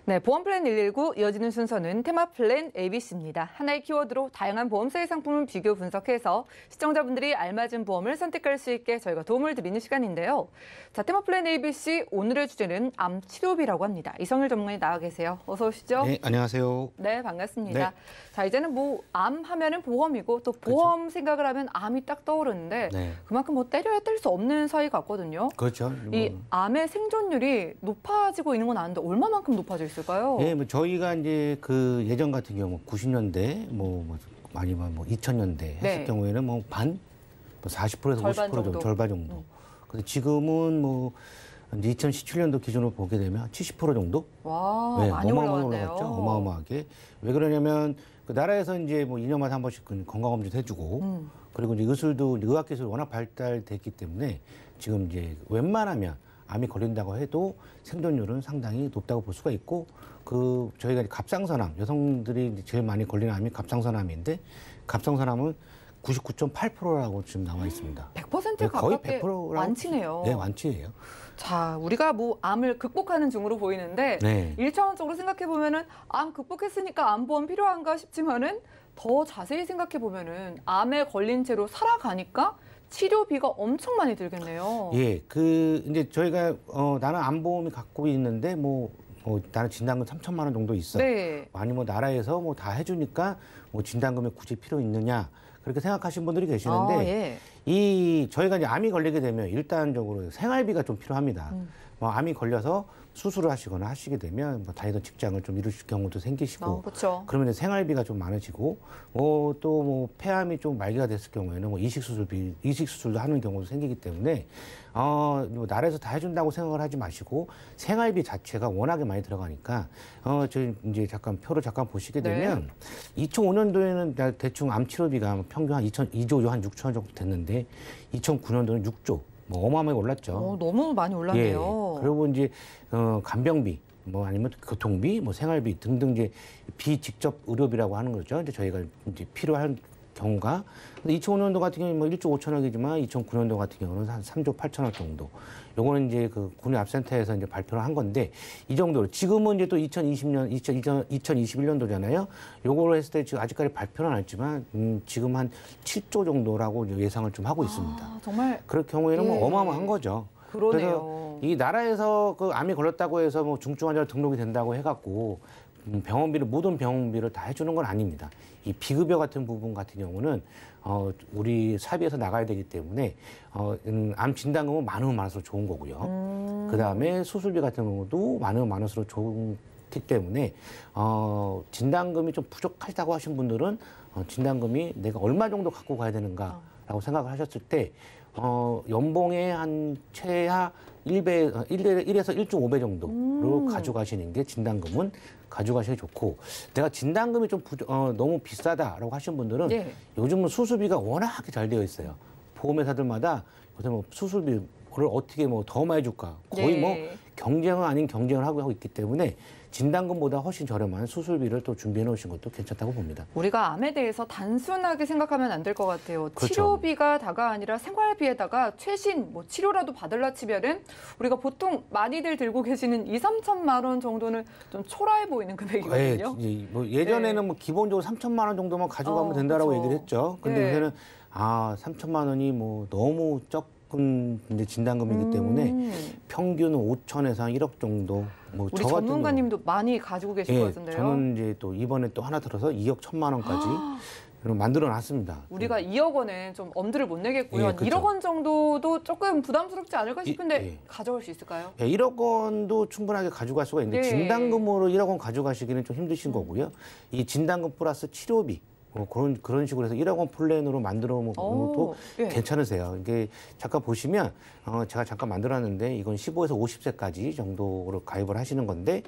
네, 보험 플랜 119 이어지는 순서는 테마 플랜 ABC입니다. 하나의 키워드로 다양한 보험사의 상품을 비교 분석해서 시청자분들이 알맞은 보험을 선택할 수 있게 저희가 도움을 드리는 시간인데요. 자, 테마 플랜 ABC 오늘의 주제는 암 치료비라고 합니다. 이성일 전문가님 나와 계세요. 어서 오시죠. 네, 안녕하세요. 네, 반갑습니다. 네. 자, 이제는 뭐 암 하면은 보험이고 또 보험 그렇죠. 생각을 하면 암이 딱 떠오르는데 네. 그만큼 뭐 때려야 뗄 수 없는 사이 같거든요. 그렇죠. 이 암의 생존율이 높아지고 있는 건 아는데 얼마만큼 높아져 있을까요? 예, 뭐 저희가 이제 그 예전 같은 경우 90년대 뭐 아니면 뭐 2000년대 했을 네. 경우에는 뭐 반, 뭐 40%에서 절반 50% 정도, 정도. 절반 정도. 근데 지금은 뭐 이제 2017년도 기준으로 보게 되면 70% 정도? 와, 네, 많이 어마어마하게 올라갔네요. 올라갔죠. 어마어마하게. 왜 그러냐면 그 나라에서 이제 뭐 2년마다 한 번씩 건강검진도 해주고 그리고 이제 의술도 의학기술이 워낙 발달됐기 때문에 지금 이제 웬만하면 암이 걸린다고 해도 생존율은 상당히 높다고 볼 수가 있고 그 저희가 이제 갑상선암 여성들이 이제 제일 많이 걸리는 암이 갑상선암인데 갑상선암은 99.8%라고 지금 나와 있습니다. 100% 거의 가깝게 100%라고 완치네요. 네, 완치예요. 자, 우리가 뭐 암을 극복하는 중으로 보이는데 네. 1차원적으로 생각해 보면은 암 극복했으니까 암보험 필요한가 싶지만은 더 자세히 생각해 보면은 암에 걸린 채로 살아가니까 치료비가 엄청 많이 들겠네요. 예, 그 이제 저희가 나는 암보험이 갖고 있는데 뭐 나는 진단금 3천만 원 정도 있어. 네. 아니 뭐 나라에서 뭐 다 해주니까 뭐 진단금이 굳이 필요 있느냐 그렇게 생각하시는 분들이 계시는데 아, 예. 이 저희가 이제 암이 걸리게 되면 일단적으로 생활비가 좀 필요합니다. 뭐 암이 걸려서 수술을 하시거나 하시게 되면 뭐 다니던 직장을 좀 잃으실 경우도 생기시고 그렇죠. 그러면 생활비가 좀 많으시고 또 뭐 폐암이 좀 말기가 됐을 경우에는 뭐 이식 수술도 하는 경우도 생기기 때문에 뭐 나라에서 다 해준다고 생각을 하지 마시고 생활비 자체가 워낙에 많이 들어가니까 저희 이제 잠깐 표를 잠깐 보시게 되면 2005년도에는 대충 암 치료비가 평균 한 2조 한 6천원 정도 됐는데 2009년도는 6조. 뭐 어마어마하게 올랐죠. 너무 많이 올랐네요. 예. 그리고 이제 간병비, 뭐 아니면 교통비, 뭐 생활비 등등 이제 비직접 의료비라고 하는 거죠. 이제 저희가 이제 필요한 경우가. 근데 2005년도 같은 경우는 뭐 1조 5천억이지만 2009년도 같은 경우는 한 3조 8천억 정도. 요거는 이제 그 국립암센터에서 이제 발표를 한 건데 이 정도로 지금은 이제 또 2021년도잖아요. 요거를 했을 때 지금 아직까지 발표는 안 했지만 지금 한 7조 정도라고 이제 예상을 좀 하고 있습니다. 정말 그럴 경우에는 예. 뭐 어마어마한 거죠. 그러네요. 그래서 이 나라에서 그 암이 걸렸다고 해서 뭐 중증 환자로 등록이 된다고 해갖고 병원비를 모든 병원비를 다 해주는 건 아닙니다. 이 비급여 같은 부분 같은 경우는 우리 사비에서 나가야 되기 때문에 암 진단금은 많으면 많을수록 좋은 거고요. 그 다음에 수술비 같은 경우도 많으면 많을수록 좋기 때문에 진단금이 좀 부족하다고 하신 분들은 진단금이 내가 얼마 정도 갖고 가야 되는가라고 생각을 하셨을 때 연봉의 한 최하 1에서 1.5배 정도로 가져가시는 게 진단금은 가져가시기 좋고 내가 진단금이 좀 너무 비싸다라고 하신 분들은 예. 요즘은 수술비가 워낙에 잘 되어 있어요. 보험회사들마다 요새 뭐 수술비를 어떻게 뭐 더 많이 줄까 거의 예. 뭐 경쟁은 아닌 경쟁을 하고 있기 때문에 진단금보다 훨씬 저렴한 수술비를 또 준비해 놓으신 것도 괜찮다고 봅니다. 우리가 암에 대해서 단순하게 생각하면 안 될 것 같아요. 그렇죠. 치료비가 다가 아니라 생활비에다가 최신 뭐 치료라도 받으려 치면은 우리가 보통 많이들 들고 계시는 2~3천만 원 정도는 좀 초라해 보이는 금액이거든요. 뭐 예전에는 뭐 기본적으로 3천만 원 정도만 가져가면 된다라고 그렇죠. 얘기를 했죠. 근데 네. 요새는 3천만 원이 뭐 너무 적은 이제 진단금이기 때문에 평균 5천에서 한 1억 정도. 뭐 우리 전문가님도 많이 가지고 계신 것 같은데요. 저는 이제 또 이번에 또 하나 들어서 2억 1천만 원까지 만들어 놨습니다. 우리가 2억 원에 좀 엄두를 못 내겠고요. 예, 그렇죠. 1억 원 정도도 조금 부담스럽지 않을까 싶은데 예. 가져올 수 있을까요? 1억 원도 충분하게 가져갈 수가 있는데 네. 진단금으로 1억 원 가져가시기는 좀 힘드신 거고요. 이 진단금 플러스 치료비 뭐 그런 식으로 해서 1억 원 플랜으로 만들어 놓은 것도 예. 괜찮으세요. 이게 잠깐 보시면 제가 잠깐 만들어놨는데 이건 15에서 50세까지 정도로 가입을 하시는 건데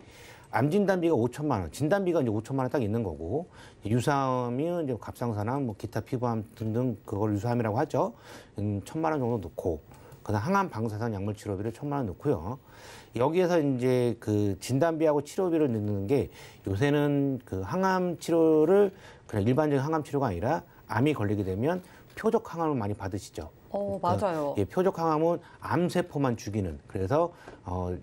암 진단비가 5천만 원, 진단비가 이제 5천만 원 딱 있는 거고 유사암이 이제 갑상선암, 뭐 기타 피부암 등등 그걸 유사암이라고 하죠. 1,000만 원 정도 넣고 그다음 항암 방사선 약물 치료비를 1,000만 원 넣고요. 여기에서 이제 그 진단비하고 치료비를 넣는 게 요새는 그 항암 치료를 그냥 일반적인 항암 치료가 아니라 암이 걸리게 되면 표적 항암을 많이 받으시죠. 맞아요. 예, 표적 항암은 암세포만 죽이는 그래서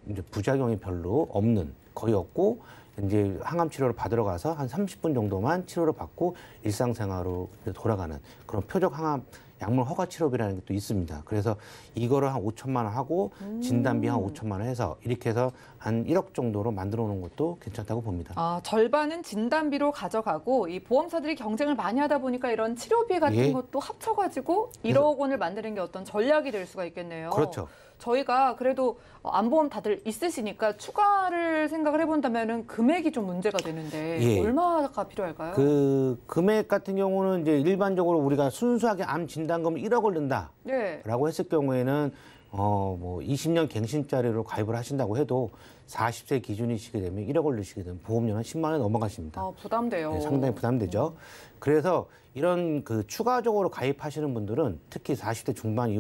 이제 부작용이 별로 없는 거의 없고 이제 항암 치료를 받으러 가서 한 30분 정도만 치료를 받고 일상생활로 돌아가는 그런 표적 항암 약물 허가 치료비라는 게 또 있습니다. 그래서 이거를 한 5천만 원 하고 진단비 한 5천만 원 해서 이렇게 해서 한 1억 정도로 만들어 놓은 것도 괜찮다고 봅니다. 아, 절반은 진단비로 가져가고 이 보험사들이 경쟁을 많이 하다 보니까 이런 치료비 같은 예. 것도 합쳐가지고 1억 원을 만드는 게 어떤 전략이 될 수가 있겠네요. 그렇죠. 저희가 그래도 암보험 다들 있으시니까 추가를 생각을 해본다면은 금액이 좀 문제가 되는데 예. 얼마가 필요할까요? 그 금액 같은 경우는 이제 일반적으로 우리가 순수하게 암 진단금을 1억을 든다라고 네. 했을 경우에는 뭐 20년 갱신짜리로 가입을 하신다고 해도 40세 기준이시게 되면 1억을 넣으시게 되면 보험료는 10만 원이 넘어가십니다. 아, 부담돼요. 네, 상당히 부담되죠. 그래서 이런 그 추가적으로 가입하시는 분들은 특히 40대 중반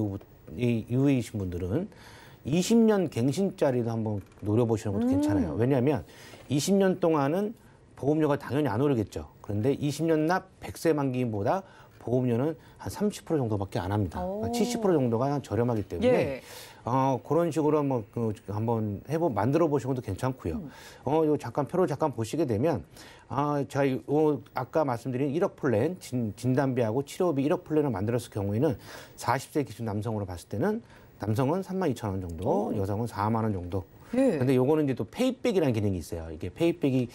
이후이신 분들은 20년 갱신짜리도 한번 노려보시는 것도 괜찮아요. 왜냐하면 20년 동안은 보험료가 당연히 안 오르겠죠. 그런데 20년 납 100세 만기보다 보험료는 한 30% 정도밖에 안 합니다. 70% 정도가 저렴하기 때문에 예. 그런 식으로 한번 만들어 보시는 것도 괜찮고요. 요 잠깐 표를 잠깐 보시게 되면 제가 아까 말씀드린 1억 플랜 진단비하고 치료비 1억 플랜을 만들었을 경우에는 40세 기준 남성으로 봤을 때는 남성은 32,000원 정도, 여성은 4만 원 정도. 예. 근데 요거는 이제 또 페이백이라는 기능이 있어요. 이게 페이백이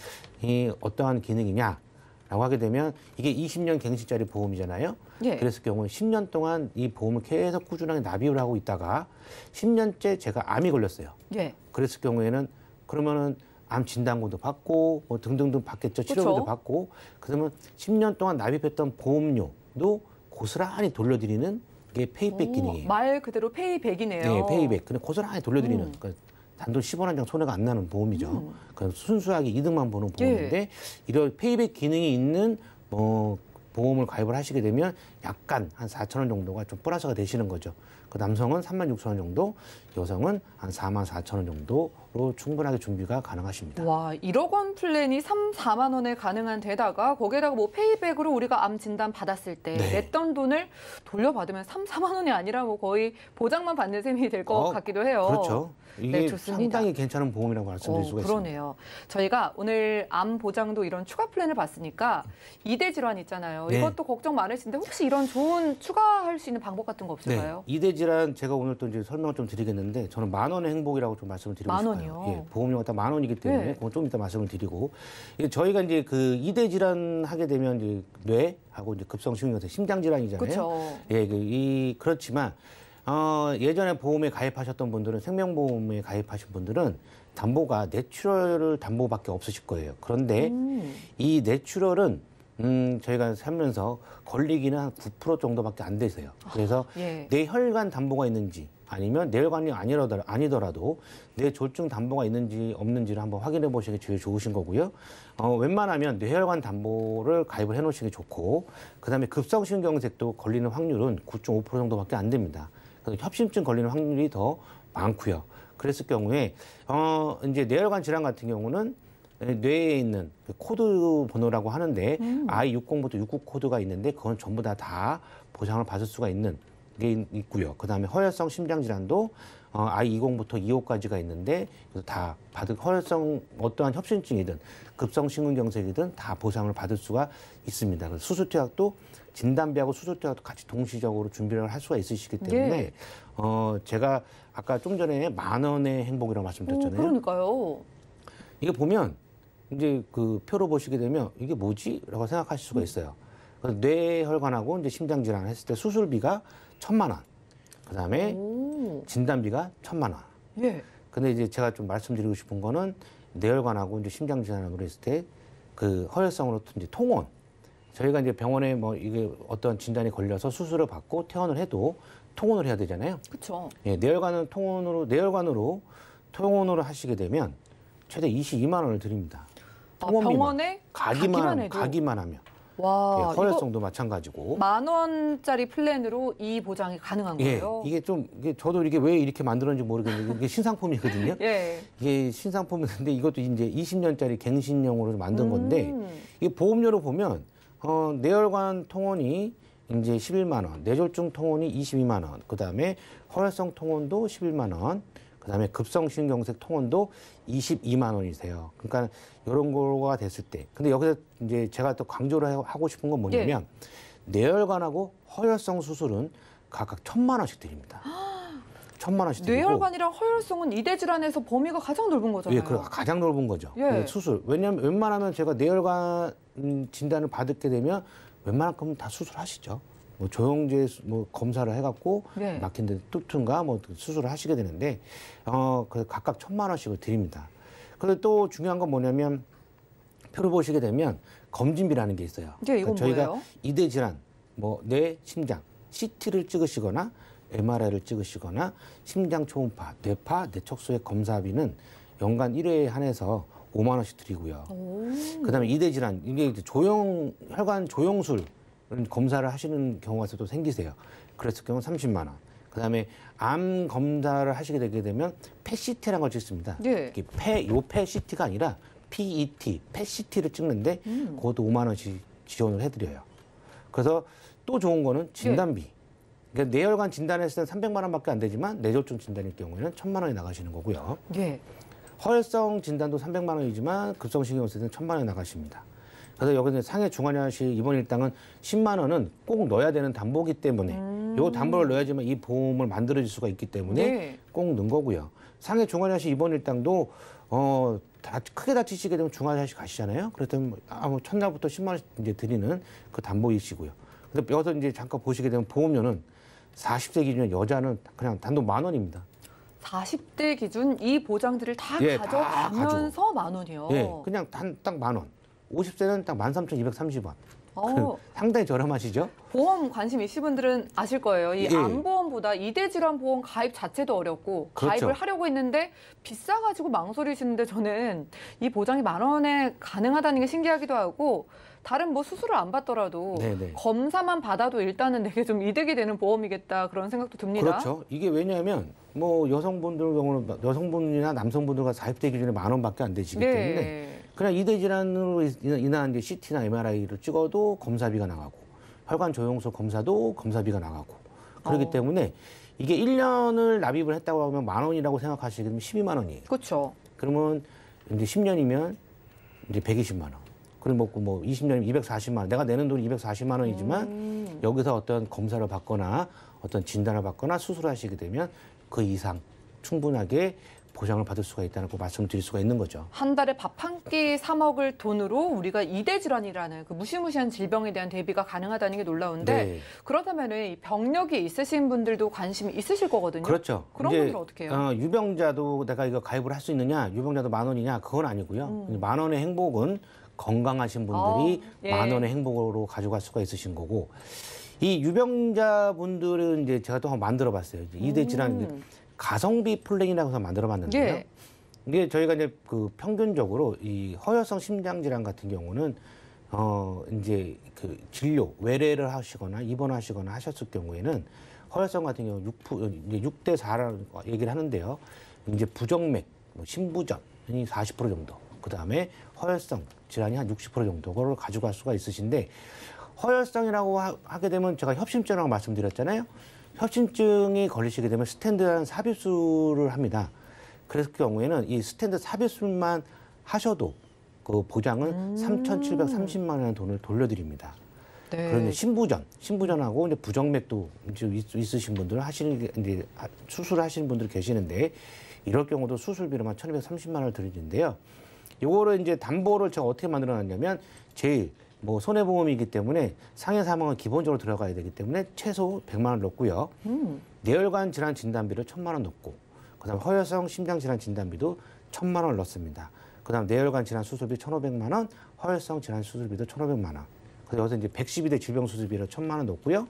어떠한 기능이냐? 라고 하게 되면 이게 20년 갱신짜리 보험이잖아요. 예. 그랬을 경우에 10년 동안 이 보험을 계속 꾸준하게 납입을 하고 있다가 10년째 제가 암이 걸렸어요. 예. 그랬을 경우에는 그러면은 암 진단금도 받고 뭐 등등등 받겠죠. 치료비도 그쵸? 받고 그러면 10년 동안 납입했던 보험료도 고스란히 돌려드리는 게 페이백 기능이에요. 말 그대로 페이백이네요. 네, 페이백. 근데 고스란히 돌려드리는 그러니까 단돈 10원 한 장 손해가 안 나는 보험이죠. 그냥 순수하게 이득만 보는 보험인데 이런 페이백 기능이 있는 보험을 가입을 하시게 되면 약간 한 4,000원 정도가 좀 플러스가 되시는 거죠. 그 남성은 36,000원 정도, 여성은 한 44,000원 정도로 충분하게 준비가 가능하십니다. 와, 1억 원 플랜이 3, 4만 원에 가능한 데다가 거기에다가 뭐 페이백으로 우리가 암 진단 받았을 때 네. 냈던 돈을 돌려받으면 3, 4만 원이 아니라 뭐 거의 보장만 받는 셈이 될 것 같기도 해요. 그렇죠. 이게 네, 좋습니다. 상당히 괜찮은 보험이라고 말씀드릴 수가 있습니다. 그러네요. 저희가 오늘 암 보장도 이런 추가 플랜을 봤으니까 2대 질환 있잖아요. 네. 이것도 걱정 많으신데 혹시 이런 좋은 추가할 수 있는 방법 같은 거 없을까요? 네. 2대 질환 제가 오늘 또 이제 설명을 좀 드리겠는데 저는 10,000원의 행복이라고 좀 말씀을 드리고 10,000 싶어요. 원이요? 예, 보험료가 딱 10,000원이기 때문에 네. 그건 좀 이따 말씀을 드리고 저희가 이제 그 2대 질환 하게 되면 이제 뇌하고 이제 급성심근경색 심장 질환이잖아요. 그렇죠. 예, 그렇지만 예전에 보험에 가입하셨던 분들은 생명보험에 가입하신 분들은 담보가 내추럴 담보밖에 없으실 거예요. 그런데 이 내추럴은 저희가 살면서 걸리기는 한 9% 정도밖에 안 되세요. 그래서 예. 뇌혈관 담보가 있는지 아니면 뇌혈관이 아니더라도 뇌졸중 담보가 있는지 없는지를 한번 확인해 보시는 게 제일 좋으신 거고요. 웬만하면 뇌혈관 담보를 가입을 해 놓으시는 게 좋고 그다음에 급성심경색도 걸리는 확률은 9.5% 정도밖에 안 됩니다. 그래서 협심증 걸리는 확률이 더 많고요. 그랬을 경우에 이제 뇌혈관 질환 같은 경우는 뇌에 있는 코드 번호라고 하는데 I60부터 69 코드가 있는데 그건 전부 다 보장을 받을 수가 있는 게 있고요. 그다음에 허혈성 심장 질환도 I20부터 25까지가 있는데 다 허혈성 어떠한 협심증이든 급성심근경색이든 다 보상을 받을 수가 있습니다. 그래서 수술투약도 진단비하고 수술투약도 같이 동시적으로 준비를 할 수가 있으시기 때문에 예. 제가 아까 좀 전에 10,000원의 행복이라고 말씀드렸잖아요. 그러니까요. 이게 보면 이제 그 표로 보시게 되면 이게 뭐지? 라고 생각하실 수가 있어요. 그래서 뇌혈관하고 이제 심장 질환을 했을 때 수술비가 1,000만 원. 그다음에 진단비가 1,000만 원. 예. 근데 이제 제가 좀 말씀드리고 싶은 거는 뇌혈관하고 이제 심장 질환으로 했을 때 그 허혈성으로 이제 통원. 저희가 이제 병원에 뭐 이게 어떤 진단이 걸려서 수술을 받고 퇴원을 해도 통원을 해야 되잖아요. 그렇죠. 예, 뇌혈관으로 통원으로 하시게 되면 최대 22만 원을 드립니다. 병원에 가기만 해도. 가기만 하면. 와, 예, 허혈성도 마찬가지고. 10,000원짜리 플랜으로 이 보장이 가능한 예, 거예요? 이게 저도 이게 왜 이렇게 만들었는지 모르겠는데 이게 신상품이거든요. 예. 이게 신상품인데 이것도 이제 20년짜리 갱신용으로 만든 건데 이 보험료로 보면 뇌혈관 통원이 이제 11만 원, 뇌졸중 통원이 22만 원, 그다음에 허혈성 통원도 11만 원, 그다음에 급성심경색 통원도 22만 원이세요. 그러니까 이런 거가 됐을 때. 근데 여기서 이제 제가 또 강조를 하고 싶은 건 뭐냐면 뇌혈관하고 허혈성 수술은 각각 1,000만 원씩 드립니다. 1,000만 원씩 드리고. 뇌혈관이랑 허혈성은 이대 질환에서 범위가 가장 넓은 거잖아요. 예, 그 가장 넓은 거죠. 예. 수술. 왜냐하면 웬만하면 제가 뇌혈관 진단을 받게 되면 웬만하면 다 수술하시죠. 뭐 조영제 뭐 검사를 해갖고 네. 막힌 데 뚫든가 뭐 수술을 하시게 되는데 그 각각 1,000만 원씩을 드립니다. 그리고 또 중요한 건 뭐냐면 표를 보시게 되면 검진비라는 게 있어요. 네, 이건 저희가 뭐예요? 이대 질환, 뭐 뇌, 심장, CT를 찍으시거나 MRI를 찍으시거나 심장 초음파, 뇌파, 뇌척수의 검사비는 연간 1회에 한해서 5만 원씩 드리고요. 그다음에 이대 질환, 이게 이제 혈관 조영술 검사를 하시는 경우가 또 생기세요. 그랬을 경우 30만 원. 그다음에 암 검사를 하시게 되게 되면 PET-CT라는 걸 찍습니다. 네. 이게 PET-CT가 아니라 PET, PET-CT를 찍는데 그것도 5만 원씩 지원을 해드려요. 그래서 또 좋은 거는 진단비. 그러니까 뇌혈관 진단했을 때는 300만 원밖에 안 되지만 뇌졸중 진단일 경우에는 1,000만 원이 나가시는 거고요. 예. 허혈성 진단도 300만 원이지만 급성신경쇠는 1,000만 원이 나가십니다. 그래서 여기서 상해 중환자실 입원 일당은 10만 원은 꼭 넣어야 되는 담보기 때문에 요 담보를 넣어야지만 이 보험을 만들어질 수가 있기 때문에 네. 꼭 넣은 거고요. 상해 중환자실 입원 일당도 크게 다치시게 되면 중환자실 가시잖아요. 그랬더니 뭐 첫날부터 10만 원씩 이제 드리는 그 담보이시고요. 근데 여기서 이제 잠깐 보시게 되면 보험료는 40세 기준 여자는 그냥 단돈 10,000원입니다. 40대 기준 이 보장들을 다 예, 가져가면서 10,000원이요. 예, 그냥 딱 10,000원. 50세는 딱 13,230원. 상당히 저렴하시죠? 보험 관심 있으신 분들은 아실 거예요. 이 예. 암보험보다 이대 질환 보험 가입 자체도 어렵고 그렇죠. 가입을 하려고 했는데 비싸가지고 망설이시는데 저는 이 보장이 10,000원에 가능하다는 게 신기하기도 하고 다른 뭐 수술을 안 받더라도 네네. 검사만 받아도 일단은 되게 좀 이득이 되는 보험이겠다 그런 생각도 듭니다. 그렇죠. 이게 왜냐하면 뭐 여성분들 경우는 여성분이나 남성분들과 40대 기준에 10,000원밖에 안 되시기 때문에 네. 그냥 이대 질환으로 인한 이제 CT나 MRI를 찍어도 검사비가 나가고 혈관 조영술 검사도 검사비가 나가고 그렇기 때문에 이게 1년을 납입을 했다고 하면 10,000원이라고 생각하시게 되면 12만 원이에요. 그렇죠. 그러면 이제 10년이면 이제 120만 원. 그리고 뭐 20년이면 240만 원. 내가 내는 돈이 240만 원이지만 여기서 어떤 검사를 받거나 어떤 진단을 받거나 수술하시게 되면 그 이상 충분하게 보장을 받을 수가 있다는 거 말씀드릴 수가 있는 거죠. 한 달에 밥 한 끼 사 먹을 돈으로 우리가 이대 질환이라는 그 무시무시한 질병에 대한 대비가 가능하다는 게 놀라운데 네. 그렇다면 이 병력이 있으신 분들도 관심이 있으실 거거든요. 그렇죠. 그런 이제, 분들은 어떻게 해요? 유병자도 내가 이거 가입을 할 수 있느냐, 유병자도 10,000원이냐, 그건 아니고요. 10,000원의 행복은 건강하신 분들이 예. 10,000원의 행복으로 가져갈 수가 있으신 거고, 이 유병자분들은 이제 제가 또 한번 만들어 봤어요. 이대 질환 가성비 플랜이라고 해서 만들어 봤는데요. 예. 이게 저희가 이제 그 평균적으로 이 허혈성 심장 질환 같은 경우는 이제 그 진료 외래를 하시거나 입원하시거나 하셨을 경우에는 허혈성 같은 경우 6대 4라고 얘기를 하는데요. 이제 부정맥, 뭐 심부전이 40% 정도, 그 다음에 허혈성 질환이 한 60% 정도를 가져갈 수가 있으신데, 허혈성이라고 하게 되면 제가 협심증이라고 말씀드렸잖아요. 협심증이 걸리시게 되면 스텐트라는 삽입술을 합니다. 그랬을 경우에는 이 스텐트 삽입술만 하셔도 그 보장은 3,730만 원의 돈을 돌려드립니다. 네. 그런데 신부전하고 이제 부정맥도 있으신 분들 이제 수술을 하시는 분들 계시는데, 이럴 경우도 수술비로만 1,230만 원을 드리는데요. 요거를 이제 담보를 제가 어떻게 만들어놨냐면, 제일 뭐 손해보험이기 때문에 상해 사망은 기본적으로 들어가야 되기 때문에 최소 100만 원 넣고요. 뇌혈관 질환 진단비를 1,000만 원 넣고, 그다음 허혈성 심장 질환 진단비도 1,000만 원을 넣습니다. 그다음 뇌혈관 질환 수술비 1,500만 원, 허혈성 질환 수술비도 1,500만 원. 그래서 여기서 이제 112대 질병 수술비를 1,000만 원 넣고요.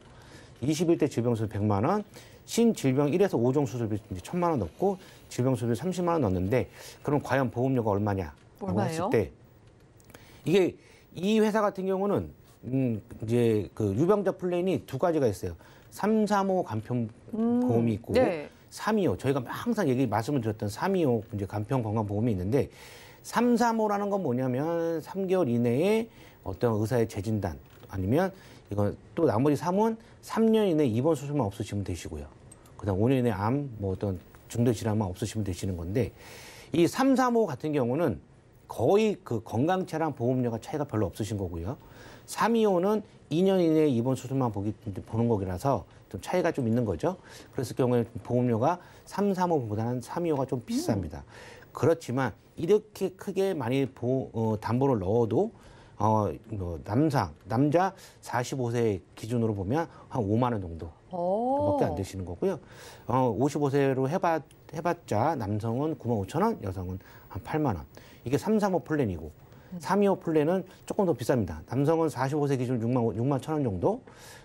21대 질병 수술 100만 원, 신질병 1에서 5종 수술비 이제 1,000만 원 넣고 질병 수술비 30만 원 넣는데, 그럼 과연 보험료가 얼마냐라고 얼마예요? 했을 때, 이게 이 회사 같은 경우는 이제 그 유병자 플랜이 두 가지가 있어요. 335 간편 보험이 있고, 네. 325, 저희가 항상 말씀을 드렸던 325 이제 간편 건강 보험이 있는데, 335라는 건 뭐냐면 3개월 이내에 어떤 의사의 재진단, 아니면 이건 또 나머지 3은 3년 이내 입원 수술만 없으시면 되시고요. 그다음 5년 이내 암, 뭐 어떤 중대 질환만 없으시면 되시는 건데 이 3, 3호 같은 경우는 거의 그 건강차량 보험료가 차이가 별로 없으신 거고요. 3, 2호는 2년 이내에 입원 수술만 보는 거라서 좀 차이가 좀 있는 거죠. 그랬을 경우에 보험료가 3, 3호보다는 3, 2호가 좀 비쌉니다. 그렇지만 이렇게 크게 많이 담보를 넣어도 남자 45세 기준으로 보면 한 5만 원 정도밖에 안 되시는 거고요. 55세로 해봤자 남성은 9만 5천 원, 여성은 한 8만 원. 이게 3, 3호 플랜이고 3, 2호 플랜은 조금 더 비쌉니다. 남성은 45세 기준 6만 1천 원 정도,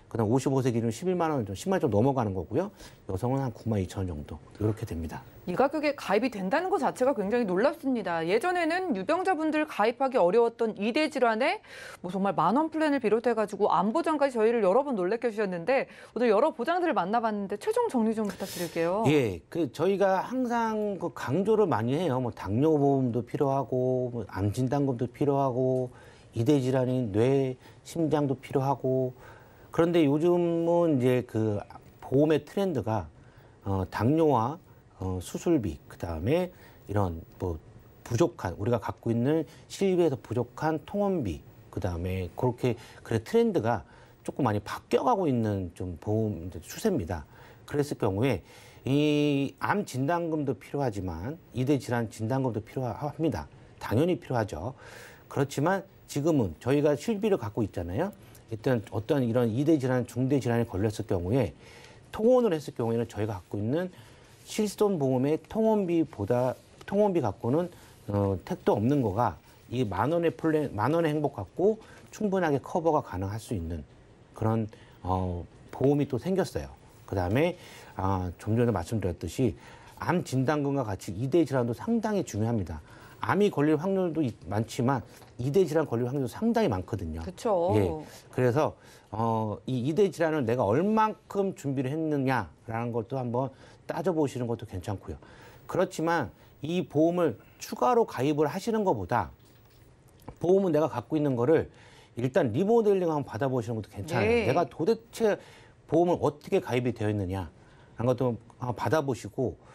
그다음 55세 기준 11만 원, 10만 원 좀 넘어가는 거고요. 여성은 한 9만 2천 원 정도 이렇게 됩니다. 이 가격에 가입이 된다는 것 자체가 굉장히 놀랍습니다. 예전에는 유병자분들 가입하기 어려웠던 2대 질환에 뭐 정말 만원 플랜을 비롯해가지고 암보장까지 저희를 여러 번 놀래켜 주셨는데 오늘 여러 보장들을 만나봤는데 최종 정리 좀 부탁드릴게요. 예, 저희가 항상 강조를 많이 해요. 뭐 당뇨보험도 필요하고, 뭐 암진단금도 필요하고, 2대 질환인 뇌, 심장도 필요하고. 그런데 요즘은 이제 그 보험의 트렌드가 당뇨와 수술비, 그다음에 이런 뭐 부족한 우리가 갖고 있는 실비에서 부족한 통원비, 그다음에 그렇게 트렌드가 조금 많이 바뀌어가고 있는 좀 보험 추세입니다. 그랬을 경우에 이 암 진단금도 필요하지만 2대 질환 진단금도 필요합니다. 당연히 필요하죠. 그렇지만 지금은 저희가 실비를 갖고 있잖아요. 일단 어떤 이런 2대 질환, 중대 질환에 걸렸을 경우에 통원을 했을 경우에는 저희가 갖고 있는 실손보험의 통원비 갖고는 택도 없는 거가 이 만 원의 행복 갖고 충분하게 커버가 가능할 수 있는 그런 보험이 또 생겼어요. 그다음에 좀 전에 말씀드렸듯이 암 진단금과 같이 2대 질환도 상당히 중요합니다. 암이 걸릴 확률도 많지만 2대 질환 걸릴 확률도 상당히 많거든요. 그렇죠. 예. 그래서 이 2대 질환을 내가 얼만큼 준비를 했느냐라는 것도 한번 따져보시는 것도 괜찮고요. 그렇지만 이 보험을 추가로 가입을 하시는 것보다 보험은 내가 갖고 있는 거를 일단 리모델링 한번 받아보시는 것도 괜찮아요. 네. 내가 도대체 보험을 어떻게 가입이 되어 있느냐라는 것도 한번 받아보시고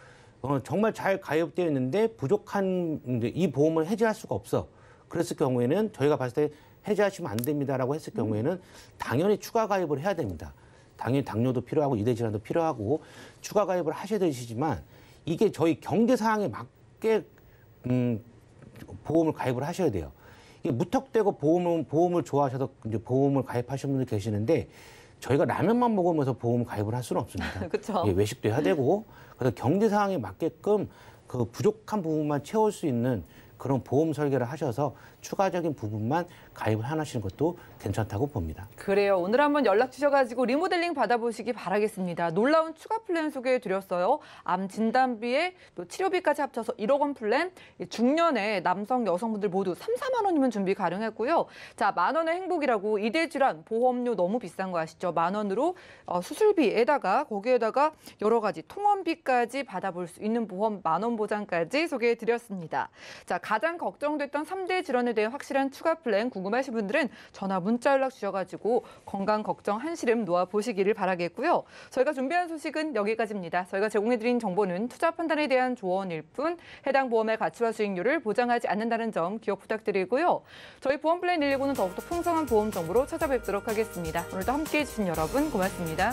정말 잘 가입되어 있는데 부족한 이 보험을 해지할 수가 없어. 그랬을 경우에는 저희가 봤을 때 해지하시면 안 됩니다라고 했을 경우에는 당연히 추가 가입을 해야 됩니다. 당연히 당뇨도 필요하고 2대 질환도 필요하고 추가 가입을 하셔야 되시지만 이게 저희 경제 상황에 맞게 보험을 가입을 하셔야 돼요. 이게 무턱대고 보험을 좋아하셔서 이제 보험을 가입하시는 분들 계시는데 저희가 라면만 먹으면서 보험 가입을 할 수는 없습니다. 그렇죠. 예, 외식도 해야 되고 그래서 경제 상황에 맞게끔 그 부족한 부분만 채울 수 있는 그런 보험 설계를 하셔서 추가적인 부분만 가입을 하시는 것도 괜찮다고 봅니다. 그래요. 오늘 한번 연락 주셔가지고 리모델링 받아보시기 바라겠습니다. 놀라운 추가 플랜 소개해드렸어요. 암 진단비에 또 치료비까지 합쳐서 1억 원 플랜, 중년의 남성, 여성분들 모두 3, 4만 원이면 준비 가능했고요. 자, 만 원의 행복이라고 2대 질환 보험료 너무 비싼 거 아시죠? 만 원으로 수술비에다가 거기에다가 여러 가지 통원비까지 받아볼 수 있는 보험 만 원 보장까지 소개해드렸습니다. 자, 가장 걱정됐던 3대 질환에 대한 확실한 추가 플랜 궁금하신 분들은 전화 문자 연락 주셔가지고 건강 걱정 한시름 놓아보시기를 바라겠고요. 저희가 준비한 소식은 여기까지입니다. 저희가 제공해드린 정보는 투자 판단에 대한 조언일 뿐 해당 보험의 가치와 수익률을 보장하지 않는다는 점 기억 부탁드리고요. 저희 보험 플랜 119는 더욱더 풍성한 보험 정보로 찾아뵙도록 하겠습니다. 오늘도 함께해 주신 여러분 고맙습니다.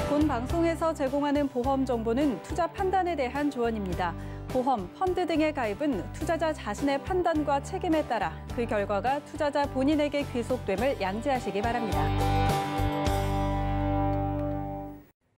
본 방송에서 제공하는 보험 정보는 투자 판단에 대한 조언입니다. 보험, 펀드 등의 가입은 투자자 자신의 판단과 책임에 따라 그 결과가 투자자 본인에게 귀속됨을 양지하시기 바랍니다.